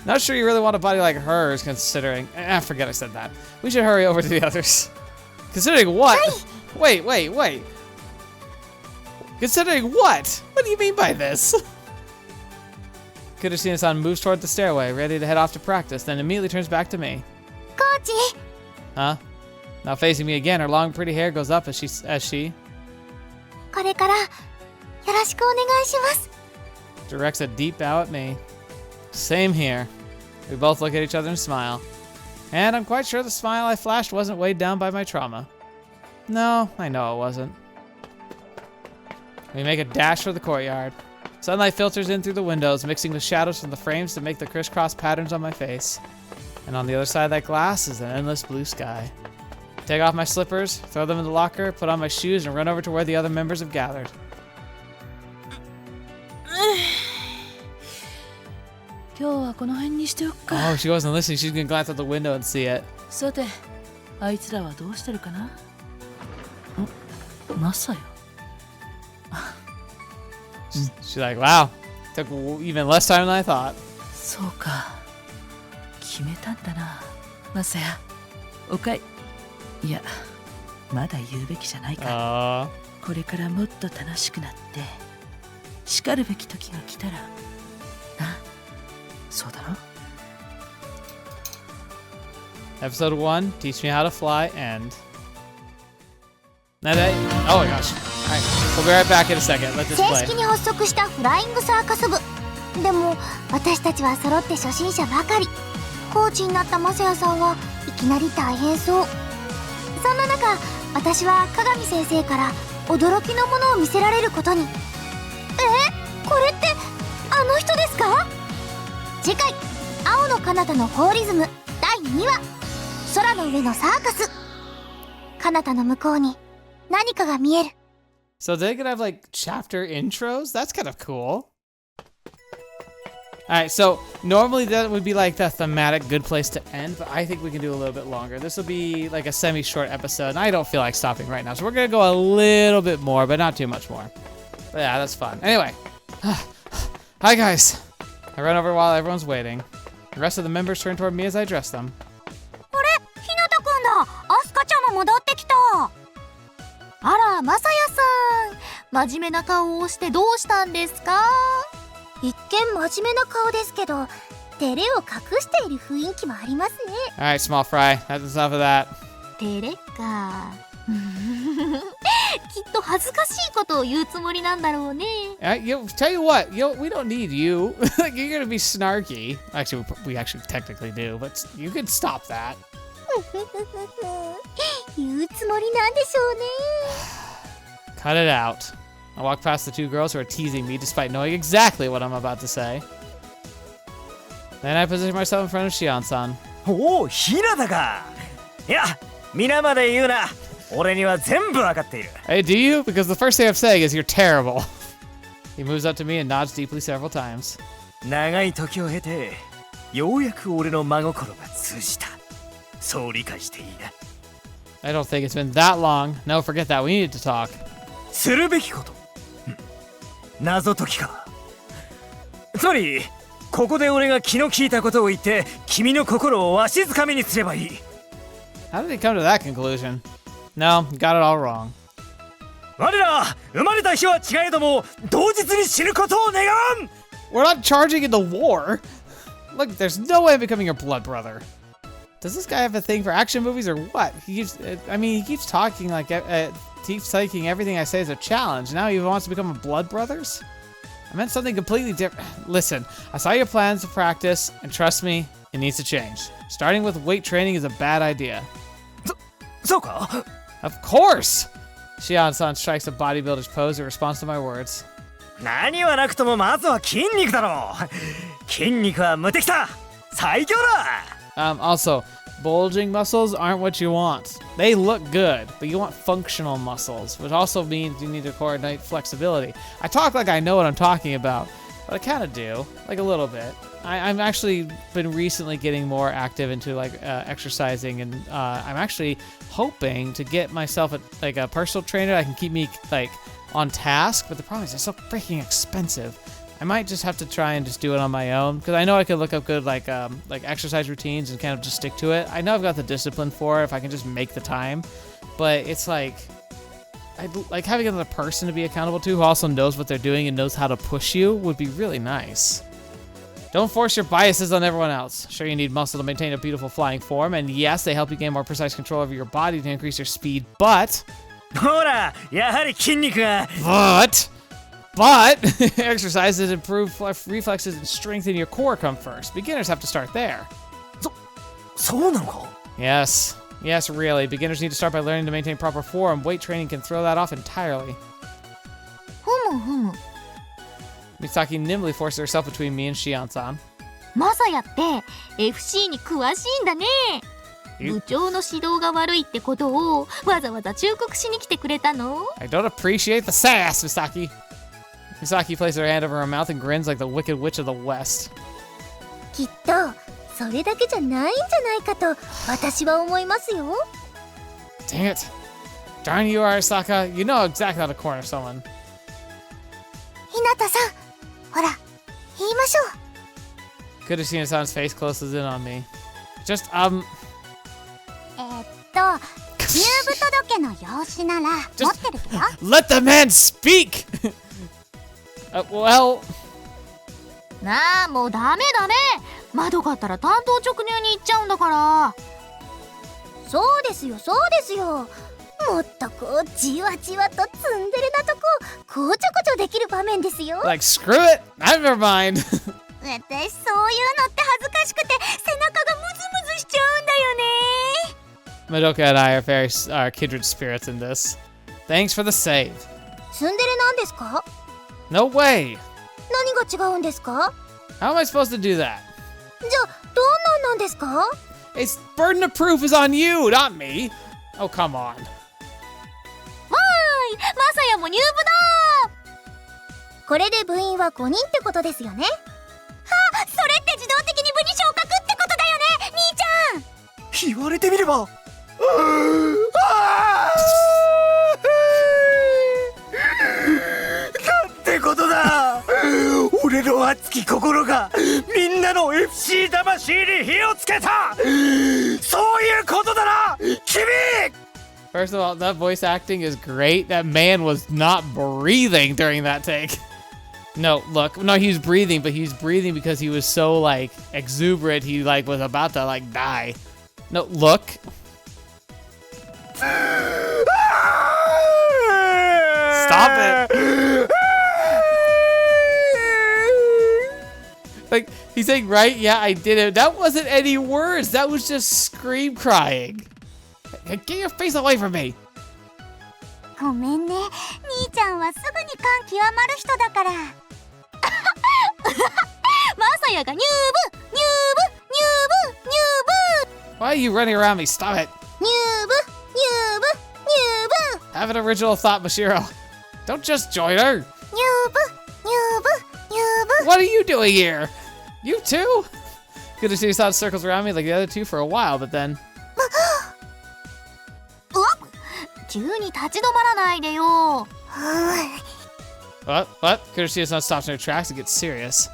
Not sure you really want a body like hers, considering... forget I said that. We should hurry over to the others. Considering what? Wait. Considering what? What do you mean by this? Kurashina-san moves toward the stairway, ready to head off to practice, then immediately turns back to me. Kochi! Huh? Now facing me again, her long pretty hair goes up as she... directs a deep bow at me. Same here. We both look at each other and smile. And I'm quite sure the smile I flashed wasn't weighed down by my trauma. No, I know it wasn't. We make a dash for the courtyard. Sunlight filters in through the windows, mixing with shadows from the frames to make the crisscross patterns on my face. And on the other side of that glass is an endless blue sky. Take off my slippers, throw them in the locker, put on my shoes, and run over to where the other members have gathered. Oh, she wasn't listening. She's gonna glance out the window and see it. Masaya. She's like, wow, took even less time than I thought. そうか。決めたんだな、Masaya。おかい。いや、まだ言うべきじゃないか。これからもっと楽しくなって、叱るべき時が来たら、な、そうだろ? Episode 1, Teach Me How to Fly, and... Oh my gosh. Alright, we'll be right back in a second. Let this play. 正式に発足したフライングサーカス部。でも私たちは揃って初心者ばかり。コーチになったマサヤさんはいきなり大変そう。そんな中、私は鏡先生から驚きのものを見せられることに。これってあの人ですか？次回、青の彼方のフォーリズム第2話、空の上のサーカス。彼方の向こうに何かが見える。 So they could have like chapter intros? That's kind of cool. Alright, so normally that would be like the thematic good place to end, but I think we can do a little bit longer. This will be like a semi-short episode, and I don't feel like stopping right now, so we're gonna go a little bit more, but not too much more. But yeah, that's fun. Anyway. Hi guys. I run over while everyone's waiting. The rest of the members turn toward me as I address them. あれ、ひなたくんだ。アスカちゃんも戻ってきた。あら、マサヤさん。真面目な顔をしてどうしたんですか？一見真面目な顔ですけど、照れを隠している雰囲気もありますね。Alright, small fry. That's enough of that. 照れか。きっと恥ずかしいことを言うつもりなんだろうね。Tell you what, we don't need you. You're gonna be snarky. Actually, we actually technically do, but you can stop that. 言うつもりなんでしょうね。Cut it out. I walk past the two girls who are teasing me despite knowing exactly what I'm about to say. Then I position myself in front of Shion-san. おお、ひなたか。いや、皆まで言うな。俺には全部わかっている。Hey, do you? Because the first thing I'm saying is you're terrible. He moves up to me and nods deeply several times. 長い時を経て、ようやく俺の真心が通じた。そう理解していいな。I don't think it's been that long. No, forget that. We need to talk. するべきこと。謎解きか。つまり、ここで俺が気の利いたことを言って君の心をわしづかみにすればいい。 How did he come to that conclusion? No, got it all wrong. 我ら生まれた日は違えども同日に死ぬことを願わん。 We're not charging into war. Look, there's no way I'm becoming your blood brother. Does this guy have a thing for action movies or what? He keeps talking like, keeps taking everything I say as a challenge. Now he wants to become a blood brothers? I meant something completely different. Listen, I saw your plans to practice, and trust me, it needs to change. Starting with weight training is a bad idea. そうか? Of course! Shion-san strikes a bodybuilder's pose in response to my words. 何はなくともまずは筋肉だろう。筋肉は無敵だ。最強だ。Also, bulging muscles aren't what you want. They look good, but you want functional muscles, which also means you need to coordinate flexibility. I talk like I know what I'm talking about, but I kind of do, like a little bit. I'm actually been recently getting more active into like exercising, and I'm actually hoping to get myself a personal trainer that can keep me like on task. But the problem is it's so freaking expensive. I might just have to try and just do it on my own, because I know I could look up good like exercise routines and kind of just stick to it. I know I've got the discipline for it if I can just make the time, but it's like like having another person to be accountable to who also knows what they're doing and knows how to push you would be really nice. Don't force your biases on everyone else. Sure, you need muscle to maintain a beautiful flying form, and yes, they help you gain more precise control over your body to increase your speed, but... ほら、やはり筋肉が... But exercises improve reflexes and strengthen your core come first. Beginners have to start there. そうなのか? Yes, really. Beginners need to start by learning to maintain proper form. Weight training can throw that off entirely. ふむふむ。 Misaki nimbly forced herself between me and Shion-san. マサヤって FC に詳しいんだね。部長の指導が悪いってことをわざわざ忠告しに来てくれたの？ I don't appreciate the sass, Misaki. Misaki places her hand over her mouth and grins like the Wicked Witch of the West. きっとそれだけじゃないんじゃないかと私は思いますよ。 Dang it. Darn you, Arisaka. You know exactly how to corner someone. ひなたさん、ほら、言いましょう。 Kudashina-san's face closes in on me. Just, 入部届の用紙なら持ってるけど。Let the man speak! Well... なあ、もうダメ。まどかったら担当直入に行っちゃうんだから。そうですよ。もっとこうじわじわとツンデレなとここちょこちょできる場面ですよ。 Like, screw it! Never mind! 私そういうのって恥ずかしくて背中がムズムズしちゃうんだよね。 Madoka and I are kindred spirits in this. Thanks for the save. ツンデレなんですか？ No way! 何が違うんですか？ How am I supposed to do that? じゃあどんなんですか？ It's burden of proof is on you, not me! Oh, come on. マサヤも入部だ。これで部員は5人ってことですよね。あ、それって自動的に部に昇格ってことだよね、兄ちゃん。言われてみれば。なんてことだ。俺の熱き心がみんなの FC 魂に火をつけた。そういうことだな、君。 First of all, that voice acting is great. That man was not breathing during that take. No, look, no, he was breathing, but he was breathing because he was so like exuberant. He like was about to like die. No, look. Stop it. Like, he's saying, right? Yeah, I did it. That wasn't any words. That was just scream crying. Get your face away from me. ごめんね、兄ちゃんはすぐに感極まる人だから。マサヤが入部。 Why are you running around me? Stop it. 入部。 Have an original thought, Mashiro. Don't just join her. 入部。 What are you doing here? You too? Good to see San circles around me like the other two for a while, but then... 急に立ち止まらないでよ。 What? Kurashida-san stops in her tracks and gets serious.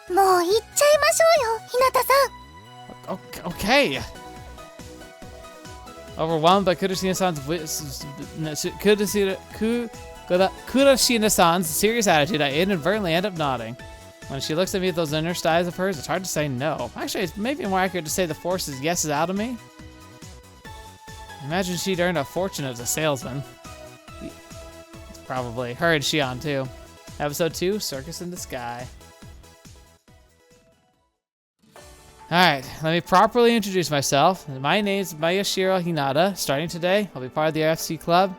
もう行っちゃいましょうよ、ひなたさん。Okay. Overwhelmed by Kurashina-san's serious attitude, I inadvertently end up nodding. When she looks at me with those inner styles of hers, it's hard to say no. Actually, it's maybe more accurate to say the forces yeses out of me. Imagine she'd earned a fortune as a salesman. It's probably her and Shion too. Episode 2, Circus in the Sky. Alright, let me properly introduce myself. My name's Mayashiro Hinata. Starting today, I'll be part of the RFC club.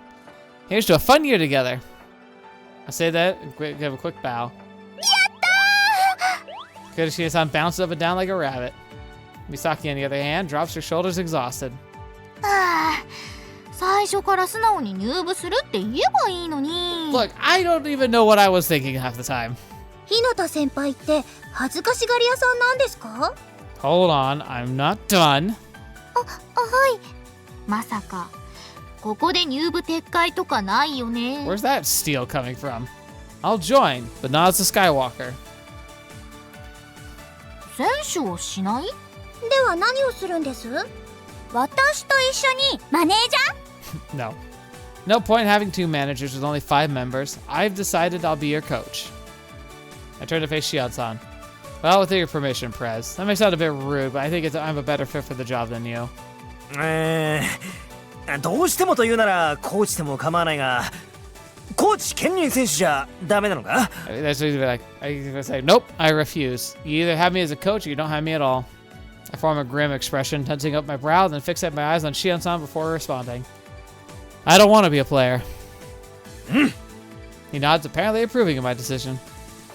Here's to a fun year together. I say that and give a quick bow. Kurashina-san bounces up and down like a rabbit. Misaki, on the other hand, drops her shoulders exhausted. 最初から素直に入部するって言えばいいのに。 Look, I don't even know what I was thinking half the time. 日向先輩って恥ずかしがり屋さんなんですか？ Hold on, I'm not done. はい。まさかここで入部撤回とかないよね。 Where's that steel coming from? I'll join, but not as a Skywalker. 選手をしない？では何をするんです？私と一緒にマネージャー？ No. No point having 2 managers with only 5 members. I've decided I'll be your coach. I turn to face Shion-san. Well, with your permission, Prez. That may sound a bit rude, but I think I'm a better fit for the job than you. どうしてもと言うならコーチでも構わないが、コーチ兼任選手じゃダメなのか？ That's what like. I'm gonna say, nope, I refuse. You either have me as a coach or you don't have me at all. I form a grim expression, tensing up my brow, then fixate my eyes on Shion-san before responding. I don't want to be a player. He nods, apparently approving of my decision.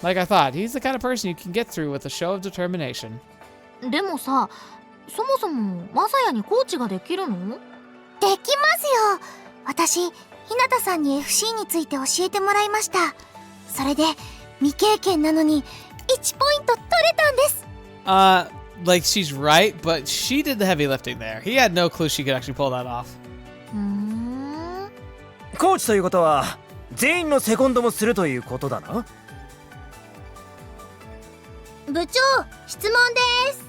Like I thought, he's the kind of person you can get through with a show of determination. でもさ、そもそもマサヤにコーチができるの？できますよ。私、日向さんに FC について教えてもらいました。それで未経験なのに1ポイント取れたんです。Like she's right, but she did the heavy lifting there. He had no clue she could actually pull that off. コーチということは全員のセコンドもするということだな。部長、質問です。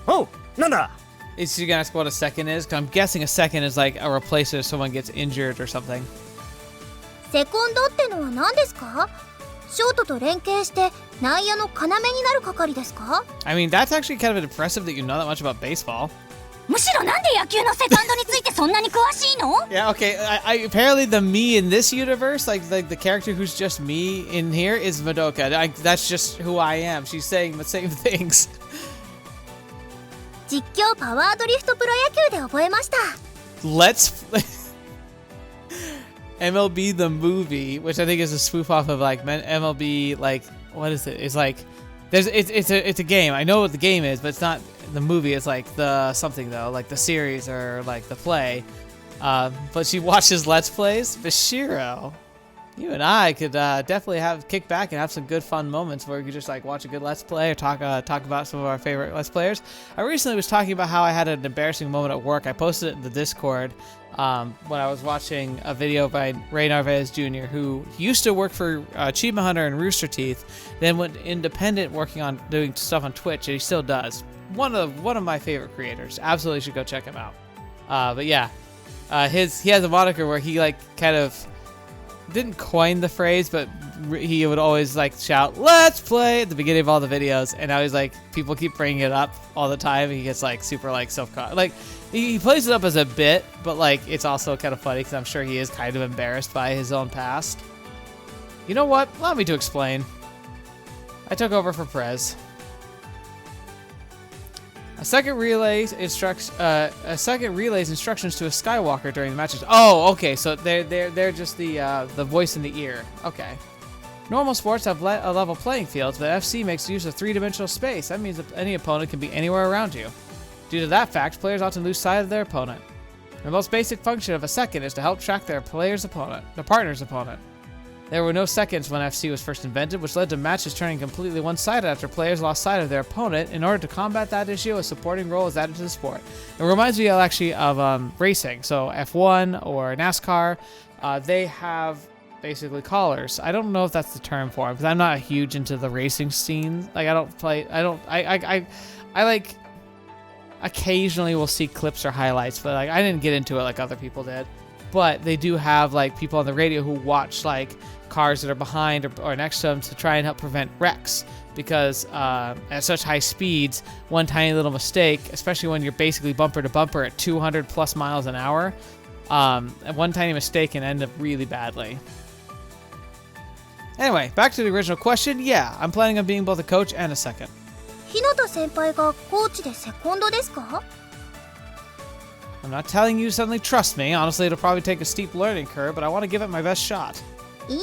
おう、なんだ？ Is she gonna ask what a second is? 'Cause I'm guessing a second is like a replacer if someone gets injured or something. セコンドってのは何ですか？ショートと連携して内野の要になる係ですか？ I mean, that's actually kind of impressive that you know that much about baseball. むしろなんで野球のセカンドについてそんなに詳しいの？ Yeah, okay. Apparently the me in this universe, like the character who's just me in here is Madoka. That's just who I am. She's saying the same things. 実況パワードリフトプロ野球で覚えました。 Let's MLB the movie, which I think is a spoof off of like MLB, like what is it? It's like it's a game. I know what the game is, but it's not the movie. It's like the something though, like the series or like the play. But she watches Let's Plays. Bashiro, you and I could definitely kick back and have some good fun moments where we could just like watch a good Let's Play or talk about some of our favorite Let's Players. I recently was talking about how I had an embarrassing moment at work. I posted it in the Discord when I was watching a video by Ray Narvaez Jr., who used to work for Achievement Hunter and Rooster Teeth, then went independent working on doing stuff on Twitch, and he still does. One of my favorite creators. Absolutely should go check him out. But yeah, he has a moniker where he like kind of didn't coin the phrase, but he would always like shout "Let's play" at the beginning of all the videos, and now he's like people keep bringing it up all the time. And he gets like super like self-conscious. Like he plays it up as a bit, but like it's also kind of funny because I'm sure he is kind of embarrassed by his own past. You know what? Allow me to explain. I took over for Prez. A second relays instructions to a Skywalker during the matches. Oh, okay. So they're just the voice in the ear. Okay. Normal sports have a level playing fields, but FC makes use of 3-dimensional space. That means that any opponent can be anywhere around you. Due to that fact, players often lose sight of their opponent. The most basic function of a second is to help track their partner's opponent. There were no seconds when FC was first invented, which led to matches turning completely one-sided after players lost sight of their opponent. In order to combat that issue, a supporting role is added to the sport. It reminds me actually of racing. So F1 or NASCAR, they have basically callers. I don't know if that's the term for them because I'm not huge into the racing scene. Like I like occasionally will see clips or highlights, but like I didn't get into it like other people did. But they do have like people on the radio who watch like cars that are behind or next to them to try and help prevent wrecks because at such high speeds, one tiny little mistake, especially when you're basically bumper to bumper at 200 plus miles an hour, one tiny mistake can end up really badly. Anyway, back to the original question. Yeah, I'm planning on being both a coach and a second. 日向先輩がコーチでセコンドですか？ I'm not telling you to suddenly trust me. Honestly, it'll probably take a steep learning curve, but I want to give it my best shot. いえい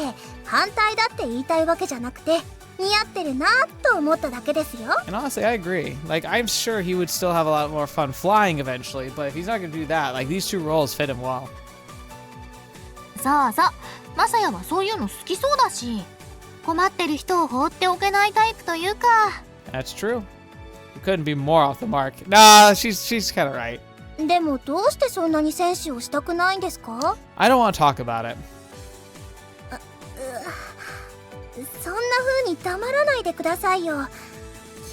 え、反対だって言いたいわけじゃなくて、似合ってるなと思っただけですよ。 And honestly, I agree. Like, I'm sure he would still have a lot more fun flying eventually, but if he's not going to do that, like, these two roles fit him well. そうそう、マサヤはそういうの好きそうだし、困ってる人を放っておけないタイプというか。 That's true. You couldn't be more off the mark. Nah, she's kind of right. でもどうしてそんなに選手をしたくないんですか？ I don't want to talk about it. そんな風に黙らないでくださいよ。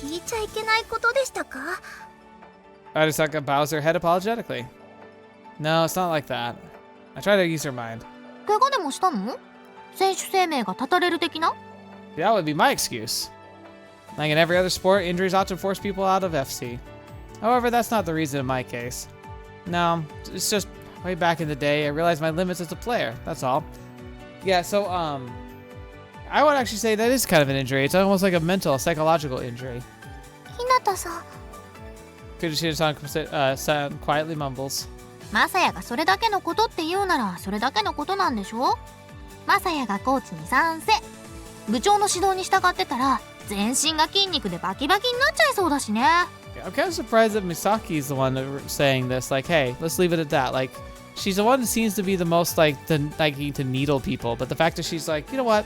聞いちゃいけないことでしたか？ Asuka bows her head apologetically. No, it's not like that. I try to ease her mind. 怪我でもしたの？選手生命が絶たれる的な？ That would be my excuse. Like in every other sport, injuries often force people out of FC. However, that's not the reason in my case. No, it's just way back in the day, I realized my limits as a player. That's all. Yeah, so, I would actually say that is kind of an injury. It's almost like a mental, psychological injury. 日向さん。Kujushi-san quietly mumbles. マサヤがそれだけのことって言うならそれだけのことなんでしょ？マサヤがコーチに賛成。部長の指導に従ってたら全身が筋肉でバキバキになっちゃいそうだしね。I'm kind of surprised that Misaki's the one saying this. Like, hey, let's leave it at that. Like, she's the one that seems to be the most like liking to needle people. But the fact that she's like, you know what?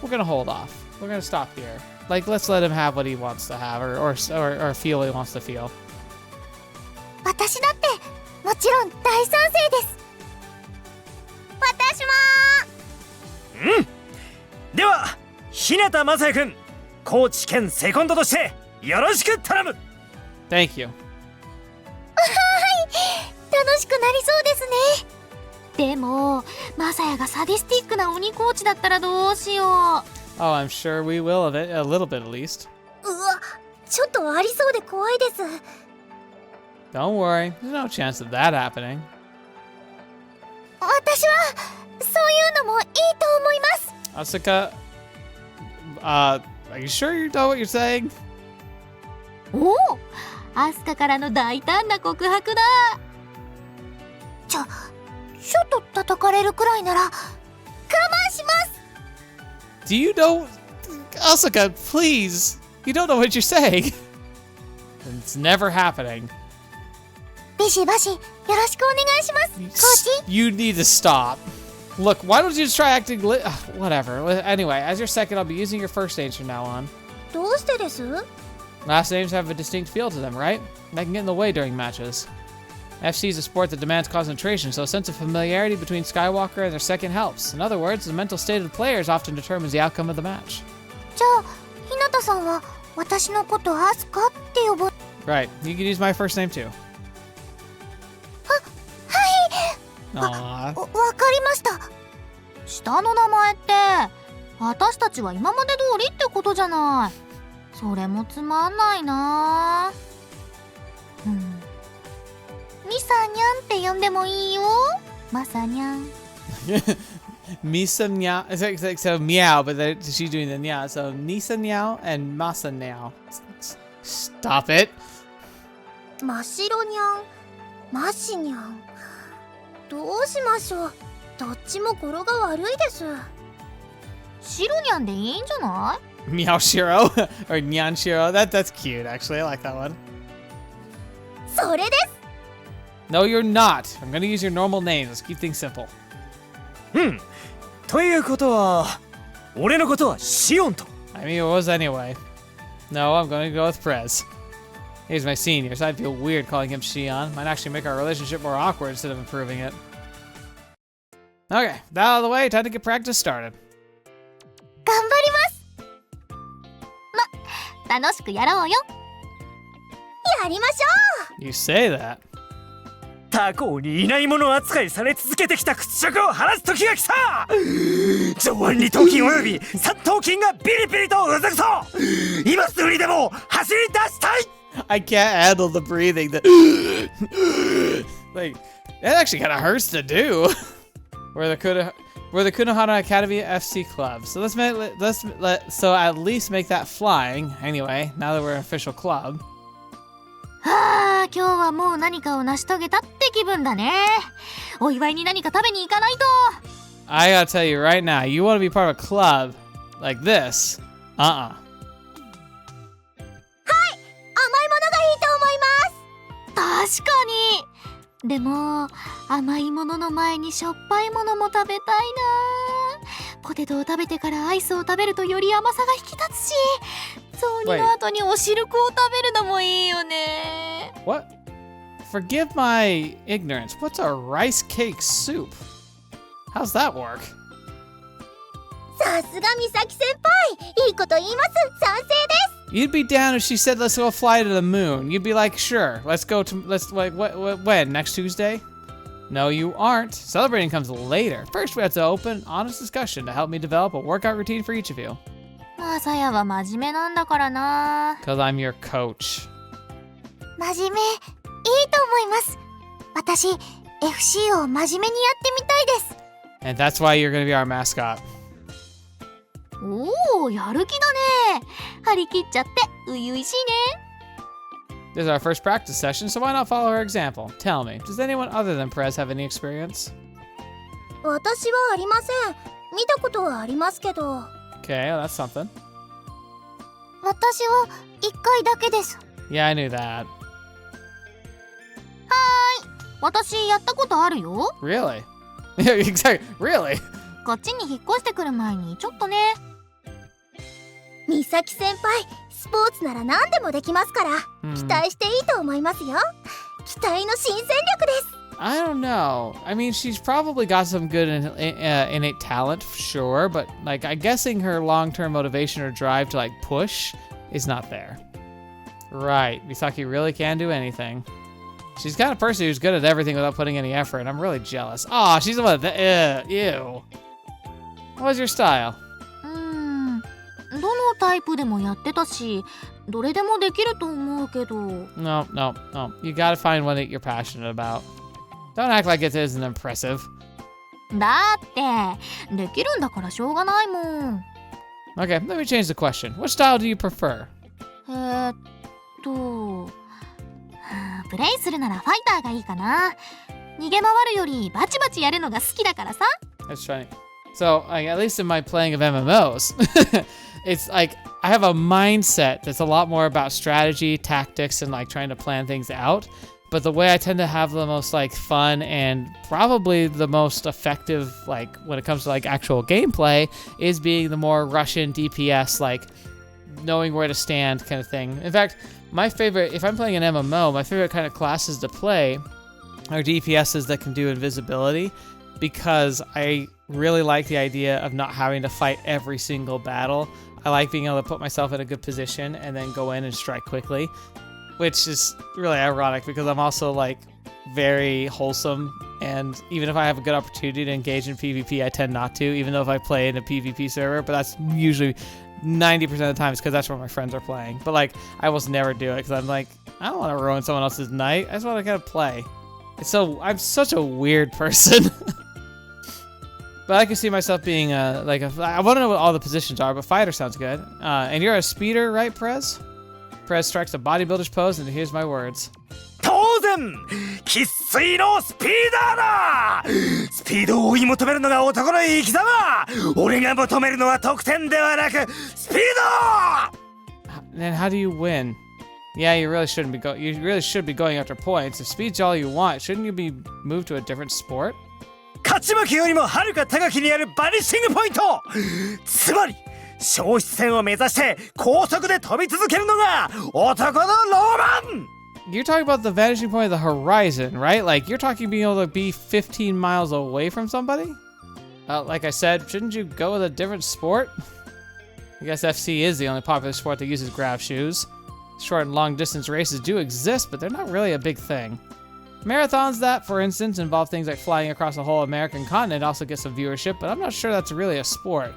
We're gonna hold off. We're gonna stop here. Like, let's let him have what he wants to have, or feel what he wants to feel. 私だってもちろん大賛成です。私も。うん。では、日向雅也君、コーチ兼セコンドとしてよろしく頼む。Thank you. はい、楽しくなりそうですね。でも、マサヤがサディスティックな鬼コーチだったらどうしよう。Oh, I'm sure we will of it, a little bit at least. うわ、ちょっとありそうで怖いです。Don't worry, there's no chance of that happening. 私はそういうのもいいと思います。Asuka, are you sure you know what you're saying? おお、アスカからの大胆な告白だ。ちょっと叩かれるくらいなら我慢します。Do you know, Asuka? Please, you don't know what you're saying. It's never happening. ビシバシよろしくお願いします、コーチ。You need to stop. Look, why don't you just try acting whatever. Anyway, as your second, I'll be using your first names from now on. どうしてです？ Last names have a distinct feel to them, right? That can get in the way during matches. FC is a sport that demands concentration, so a sense of familiarity between Skywalker and their second helps. In other words, the mental state of the players often determines the outcome of the match. じゃあ、日向さんは私のことアスカって呼ぶ。Right, you can use my first name too. わかりました。下の名前って私たちは今まで通りってことじゃない。それもつまんないな。ミサニャンって呼んでもいいよ。マサニャン。Misa Meow. So meow, but she's doing the meow. So Nisa Meow and Masa Meow. Stop it. 真っ白ニャン、マシニャン。どうしましょう。どっちも語呂が悪いです。白ニャンでいいんじゃない？ Meow Shiro or Nyan Shiro. That's cute, actually. I like that one. それです。 No, you're not. I'm gonna use your normal names. Let's keep things simple. ということは、俺のことはシオンと。I mean, it was anyway. No, I'm gonna go with Prez. He's my senior, so I'd feel weird calling him Shion. Might actually make our relationship more awkward instead of improving it. Okay, that out of the way, time to get practice started. 頑張ります。楽しくやろうよ。やりましょう。 You say that. 他校にいないもの扱いされ続けてきた屈辱を晴らす時が来た。上腕二頭筋および三頭筋がビリビリとうずくそう。今すぐにでも走り出したい。 I can't handle the breathing. Like, that actually kind of hurts to do. We're the Kunohana Academy FC Club. So let's at least make that flying. Anyway, now that we're an official club. はあ、今日はもう何かを成し遂げたって気分だね。お祝いに何か食べに行かないと。 I gotta tell you right now, you want to be part of a club like this? はい、甘いものがいいと思います。確かに。でも甘いものの前にしょっぱいものも食べたいな。ポテトを食べてからアイスを食べるとより甘さが引き立つし、雑煮の後におしるこを食べるのもいいよね。 What? Forgive my ignorance. What's a rice cake soup? How's that work? さすが美咲先輩、いいこと言います。賛成です。 You'd be down if she said, let's go fly to the moon. You'd be like, sure, let's when? Next Tuesday? No, you aren't. Celebrating comes later. First, we have to open honest discussion to help me develop a workout routine for each of you. マサヤは真面目なんだからな。 Because I'm your coach. 真面目、いいと思います。私、FC を真面目にやってみたいです。 And that's why you're going to be our mascot. おお、やる気だね。張り切っちゃって初々しいね。 This is our first practice session, so why not follow her example? Tell me, does anyone other than Perez have any experience? 私はありません。見たことはありますけど。 Okay, well, that's something. 私は1回だけです。 Yeah, I knew that. はーい。私やったことあるよ。 Really? Yeah, exactly. Really? こっちに引っ越してくる前にちょっとね。美咲先輩、スポーツなら何でもできますから、期待していいと思いますよ。期待の新戦力です。 I don't know. I mean, she's probably got some good innate talent, sure, but like, I'm guessing her long-term motivation or drive to like push is not there. Right, Misaki really can do anything. She's the kind of person who's good at everything without putting any effort, and I'm really jealous. Aw, she's the one that, ew. What was your style? どのタイプでもやってたし、どれでもできると思うけど。 No. You gotta find one that you're passionate about. Don't act like it isn't impressive. だってできるんだからしょうがないもん。 Okay, let me change the question. What style do you prefer? プレイするならファイターがいいかな。逃げ回るよりバチバチやるのが好きだからさ。 That's funny. So, like, at least in my playing of MMOs, it's like I have a mindset that's a lot more about strategy, tactics, and like trying to plan things out. But the way I tend to have the most like fun and probably the most effective, like when it comes to like actual gameplay, is being the more Russian DPS, like knowing where to stand kind of thing. In fact, my favorite, if I'm playing an MMO, my favorite kind of classes to play are DPSs that can do invisibility, because I really like the idea of not having to fight every single battle. I like being able to put myself in a good position and then go in and strike quickly, which is really ironic because I'm also like very wholesome, and even if I have a good opportunity to engage in PvP, I tend not to, even though if I play in a PvP server, but that's usually 90% of the time it's because that's where my friends are playing. But like, I almost never do it because I'm like, I don't want to ruin someone else's night. I just want to kind of play. I'm such a weird person. But I can see myself being I want to know what all the positions are, but fighter sounds good. And you're a speeder, right, Perez? Perez strikes a bodybuilder's pose, and here's my words. 当然生粋のスピーダーだ。スピードを追い求めるのが男の生き様。俺が求めるのは得点ではなくスピード。 Then how do you win? Yeah, you really should be going after points. If speed's all you want, shouldn't you be moved to a different sport? 勝ち負けよりもはるか高きにあるバニッシングポイント。つまり消失線を目指して高速で飛び続けるのが男のロマン。 You're talking about the vanishing point of the horizon, right? Like, you're talking being able to be 15 miles away from somebody? Like I said, shouldn't you go with a different sport? I guess FC is the only popular sport that uses grav shoes. Short and long distance races do exist, but they're not really a big thing. Marathons that, for instance, involve things like flying across the whole American continent also get some viewership, but I'm not sure that's really a sport.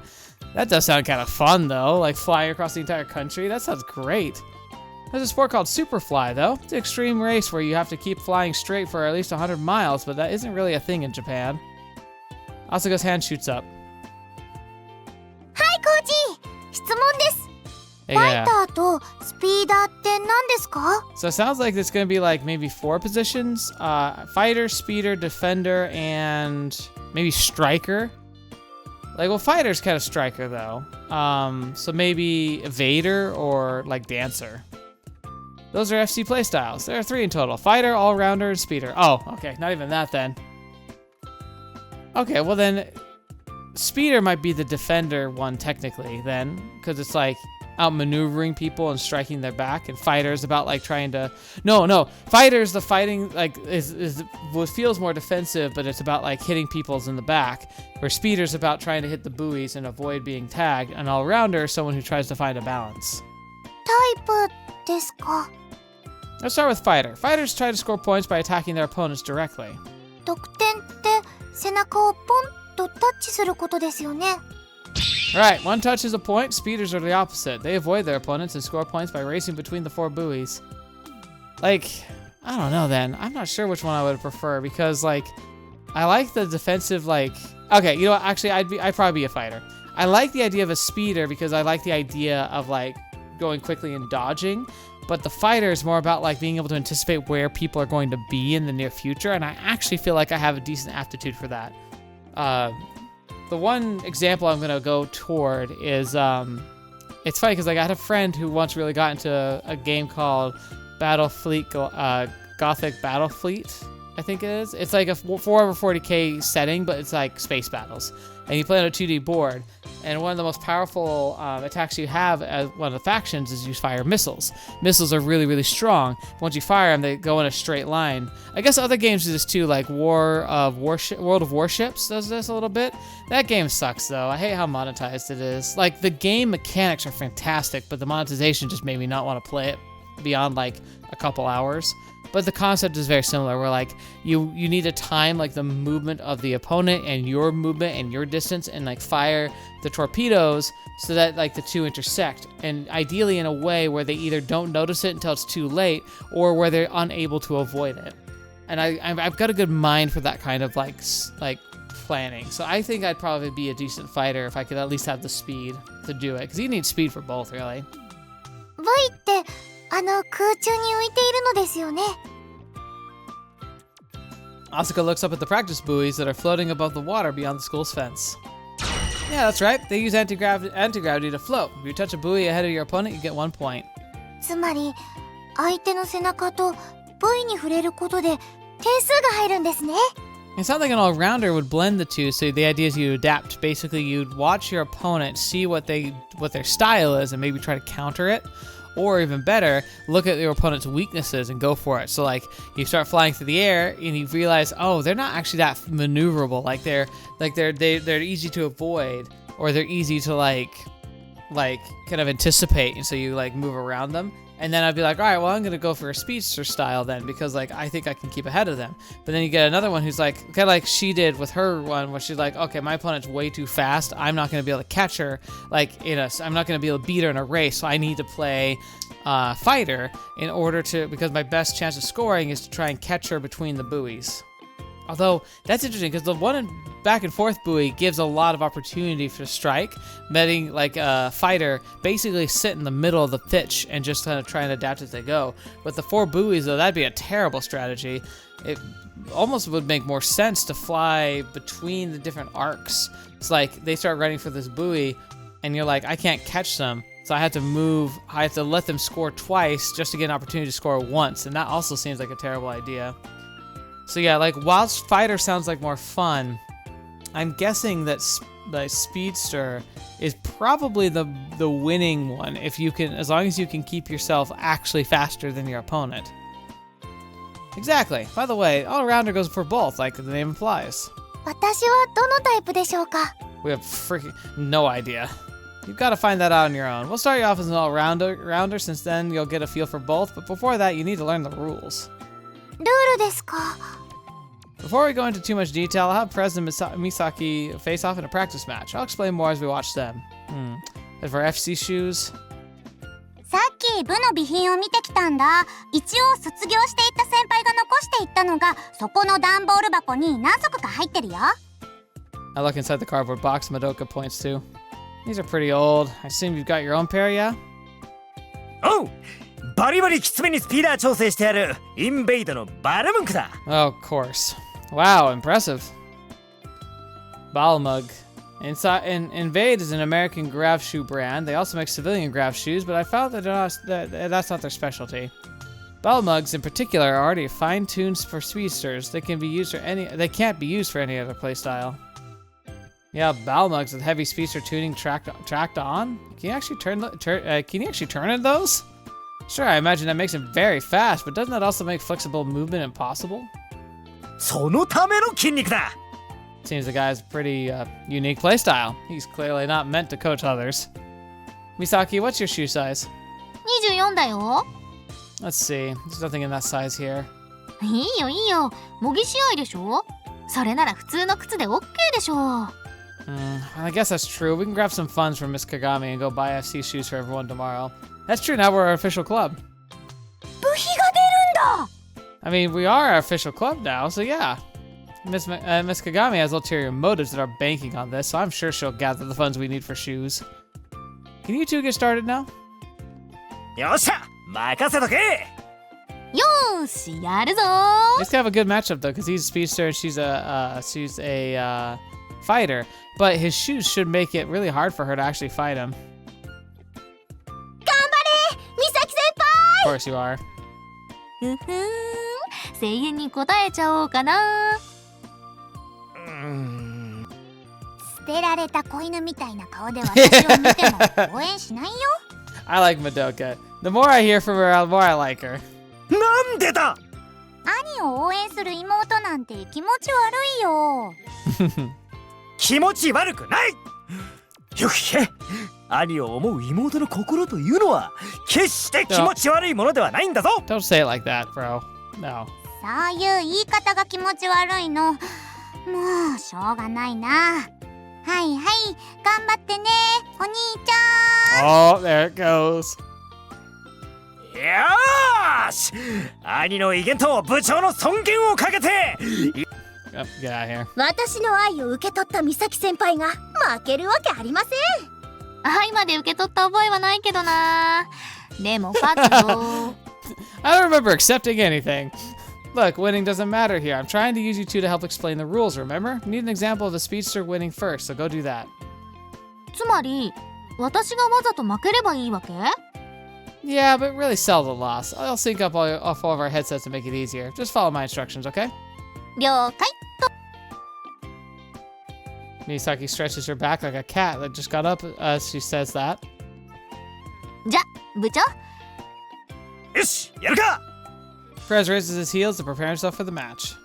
That does sound kind of fun, though, like flying across the entire country. That sounds great. There's a sport called Superfly, though. It's an extreme race where you have to keep flying straight for at least 100 miles, but that isn't really a thing in Japan. Asuka's hand shoots up. Hi, Koji! 質問です。 Yeah. ファイターとスピーダーって何ですか? So it sounds like it's going to be like maybe 4 positions. Fighter, speeder, defender, and maybe striker. Like, well, fighter's kind of striker, though. So maybe evader or, like, dancer. Those are FC playstyles. There are 3 in total. Fighter, all-rounder, and speeder. Oh, okay. Not even that, then. Okay, well, then speeder might be the defender one, technically, then. Because it's, like, outmaneuvering people and striking their back. And fighter is about, like, trying to... No. Fighter's the fighting, like, is what feels more defensive, but it's about, like, hitting people's in the back. Where speeder's about trying to hit the buoys and avoid being tagged. An all-rounder is someone who tries to find a balance. タイプですか? Let's start with fighter. Fighters try to score points by attacking their opponents directly. 得点って背中をポンとタッチすることですよね。 Alright, one touch is a point. Speeders are the opposite. They avoid their opponents and score points by racing between the 4 buoys. Like, I don't know then. I'm not sure which one I would prefer because, like, I like the defensive, like... Okay, you know what? Actually, I'd probably be a fighter. I like the idea of a speeder because I like the idea of, like, going quickly and dodging. But the fighter is more about, like, being able to anticipate where people are going to be in the near future. And I actually feel like I have a decent aptitude for that. The one example I'm going to go toward is, it's funny because like, I had a friend who once really got into a game called Battlefleet, Gothic Battlefleet, I think it is. It's like a 4over40k setting, but it's like space battles. And you play on a 2D board. And one of the most powerful attacks you have as one of the factions is you fire missiles. Missiles are really, really strong. Once you fire them, they go in a straight line. I guess other games do this too, like World of Warships does this a little bit. That game sucks though. I hate how monetized it is. Like the game mechanics are fantastic, but the monetization just made me not want to play it beyond like a couple hours. But the concept is very similar, where like you need to time like the movement of the opponent and your movement and your distance, and like fire the torpedoes so that like the two intersect, and ideally in a way where they either don't notice it until it's too late, or where they're unable to avoid it. And I've got a good mind for that kind of like planning. So I think I'd probably be a decent fighter if I could at least have the speed to do it, because you need speed for both, really. ブイって空中に浮いているのですよね。 Asuka looks up at the practice buoys that are floating above the water beyond the school's fence. Yeah, that's right. They use anti-gravity to float. If you touch a buoy ahead of your opponent, you get 1 point. つまり相手の背中とブイに触れることで点数が入るんですね。 It sounds like an all-rounder would blend the two, so the idea is you adapt. Basically, you'd watch your opponent, see what their style is, and maybe try to counter it. Or even better, look at your opponent's weaknesses and go for it. So like you start flying through the air and you realize, oh, they're not actually that maneuverable. Like they're easy to avoid, or they're easy to like kind of anticipate, and so you like move around them. And then I'd be like, all right, well, I'm gonna go for a speedster style then, because like I think I can keep ahead of them. But then you get another one who's like, kind of like she did with her one, where she's like, okay, my opponent's way too fast. I'm not gonna be able to catch her. I'm not gonna be able to beat her in a race. So I need to play fighter in order to, because my best chance of scoring is to try and catch her between the buoys. Although, that's interesting, because the one back and forth buoy gives a lot of opportunity for strike, letting like a fighter basically sit in the middle of the pitch and just kind of try and adapt as they go. With the 4 buoys, though, that'd be a terrible strategy. It almost would make more sense to fly between the different arcs. It's like they start running for this buoy, and you're like, I can't catch them. So I have to let them score twice just to get an opportunity to score once, and that also seems like a terrible idea. So yeah, like whilst fighter sounds like more fun, I'm guessing that the speedster is probably the winning one if you can, as long as you can keep yourself actually faster than your opponent. Exactly. By the way, all-rounder goes for both, like the name implies. 私はどのタイプでしょうか? We have freaking no idea. You've got to find that out on your own. We'll start you off as an all-rounder, since then you'll get a feel for both, but before that, you need to learn the rules. ルールですか? Before we go into too much detail, I'll have Prez and Misaki face off in a practice match. I'll explain more as we watch them. As for FC shoes... さっき部の備品を見てきたんだ。一応卒業していった先輩が残していったのが、そこの段ボール箱に何足か入ってるよ。I look inside the cardboard box Madoka points to. These are pretty old. I assume you've got your own pair, yeah? おう、バリバリきつめにスピーダー調整してあるインベイドのバルムンクだ。 Oh, of course. Wow, impressive. Balmug. Invade is an American grav shoe brand. They also make civilian grav shoes, but I found that that's not their specialty. Balmugs, in particular, are already fine-tuned for speedsters. They can't be used for any other playstyle. Yeah, Balmugs with heavy speedster tuning tracked on. Can you actually turn in those? Sure, I imagine that makes them very fast, but doesn't that also make flexible movement impossible? そのための筋肉だ。 Seems the guy's pretty unique playstyle. He's clearly not meant to coach others. Misaki, what's your shoe size? 24だよ。Let's see. There's nothing in that size here. いいよいいよ。模擬試合でしょ。それなら普通の靴で OK でしょ。I guess that's true. We can grab some funds from Miss Kagami and go buy FC shoes for everyone tomorrow. That's true. Now we're our official club. 部費が出るんだ。 I mean, we are our official club now, so yeah. Miss Kagami has ulterior motives that are banking on this, so I'm sure she'll gather the funds we need for shoes. Can you two get started now? よっしゃ、任せとけ。よーし、やるぞ。 Let's have a good matchup though, because he's a speedster and she's a fighter. But his shoes should make it really hard for her to actually fight him. 頑張れ、美咲先 Of course you are. 輩。声援に応えちゃおうかな。捨てられた子犬みたいな顔で私を見ても応援しないよ。I like Madoka. The more I hear from her, the more I like her. なんでだ。兄を応援する妹なんて気持ち悪いよ。気持ち悪くない。よく聞け。兄を思う妹の心というのは決して気持ち悪いものではないんだぞ。 Don't say it like that, bro. No. そういう言い方が気持ち悪いの。もうしょうがないな。はいはい、頑張ってね、お兄ちゃん。Oh, there it goes. よーし、兄の威厳と部長の尊厳をかけて。Oh, get out of here. 私の愛を受け取った美咲先輩が負けるわけありません。愛まで受け取った覚えはないけどな。でも勝つぞ。I don't remember accepting anything. Look, winning doesn't matter here. I'm trying to use you two to help explain the rules, remember? Need an example of the speedster winning first, so go do that. つまり、私がわざと負ければいいわけ? Yeah, but really sell the loss. I'll sync up all of our headsets to make it easier. Just follow my instructions, okay? 了解。 Misaki stretches her back like a cat that just got up as she says that. じゃ、部長。よし、やるか。Perez raises his heels to prepare himself for the match.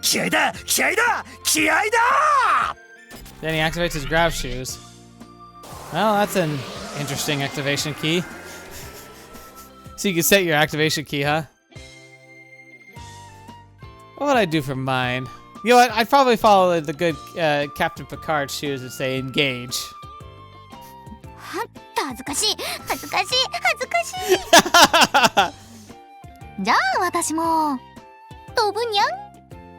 気合だ、気合だ、気合だ。 Then he activates his grav shoes. Well, that's an interesting activation key. So you can set your activation key, huh? What would I do for mine? You know what? I'd probably follow the good Captain Picard shoes and say engage. 恥ずかしい、恥ずかしい、恥ずかしい。じゃあ私も飛ぶにゃん。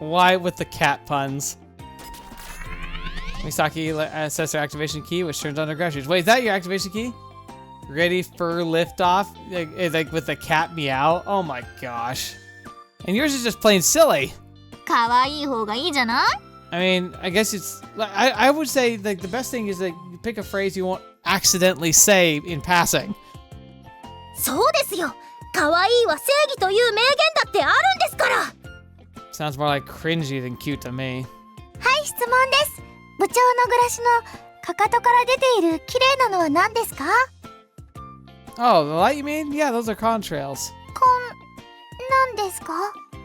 Why with the cat puns? Misaki sets her activation key, which turns on her grav shoes. Wait, is that your activation key? Ready for liftoff? Like with the cat meow? Oh my gosh. And yours is just plain silly. 可愛い方がいいじゃない? I mean, I guess it's... I would say like the best thing is that you pick a phrase you won't accidentally say in passing. そうですよ。可愛いは正義という名言だってあるんですから。 Sounds more like cringy than cute to me. はい、質問です。部長のグラシのかかとから出ている綺麗なのは何ですか? Oh, the light you mean? Yeah, those are contrails. 何ですか?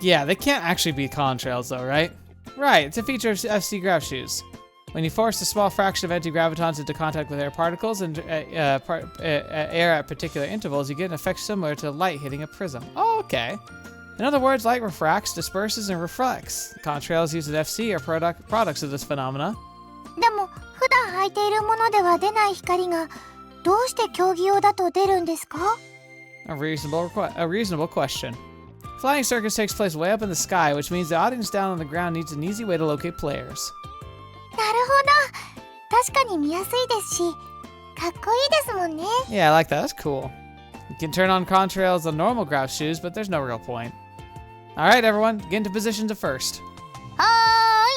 Yeah, they can't actually be contrails though, right? Right, it's a feature of FC Grav Shoes. When you force a small fraction of anti-gravitons into contact with air particles and air at particular intervals, you get an effect similar to light hitting a prism. Oh, okay. In other words, light refracts, disperses, and reflects. Contrails used at FC are products of this phenomena. でも普段履いているものでは出ない光がどうして競技用だと出るんですか? A reasonable question. Flying Circus takes place way up in the sky, which means the audience down on the ground needs an easy way to locate players. なるほど。確かに見やすいですし、かっこいいですもんね。 Yeah, I like that. That's cool. You can turn on contrails on normal Grav Shoes, but there's no real point. Alright, everyone, get into positions at first. は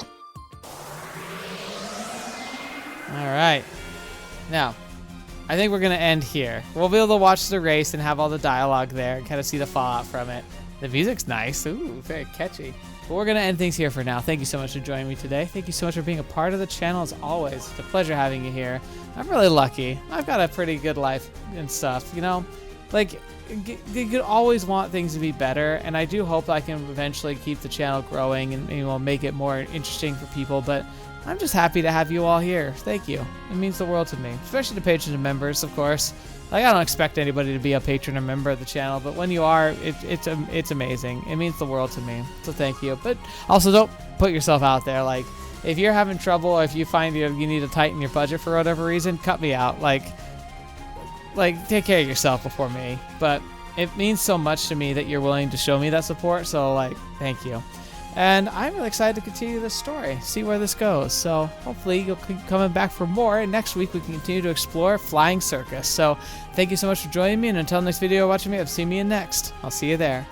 ーい。 Alright. Now, I think we're going to end here. We'll be able to watch the race and have all the dialogue there and kind of see the fallout from it. The music's nice. Ooh, very catchy. But we're going to end things here for now. Thank you so much for joining me today. Thank you so much for being a part of the channel as always. It's a pleasure having you here. I'm really lucky. I've got a pretty good life and stuff, you know? Like, you could always want things to be better, and I do hope I can eventually keep the channel growing and, you know, make it more interesting for people, but I'm just happy to have you all here. Thank you. It means the world to me, especially the patrons and members, of course. Like, I don't expect anybody to be a patron or member of the channel, but when you are, it's amazing. It means the world to me, so thank you. But also, don't put yourself out there. Like, if you're having trouble or if you find you need to tighten your budget for whatever reason, cut me out. Like, take care of yourself before me. But it means so much to me that you're willing to show me that support, so, like, thank you. And I'm really excited to continue this story, see where this goes. So hopefully you'll keep coming back for more, and next week we can continue to explore Flying Circus. So thank you so much for joining me, and until next video watching me, I've seen me in next. I'll see you there.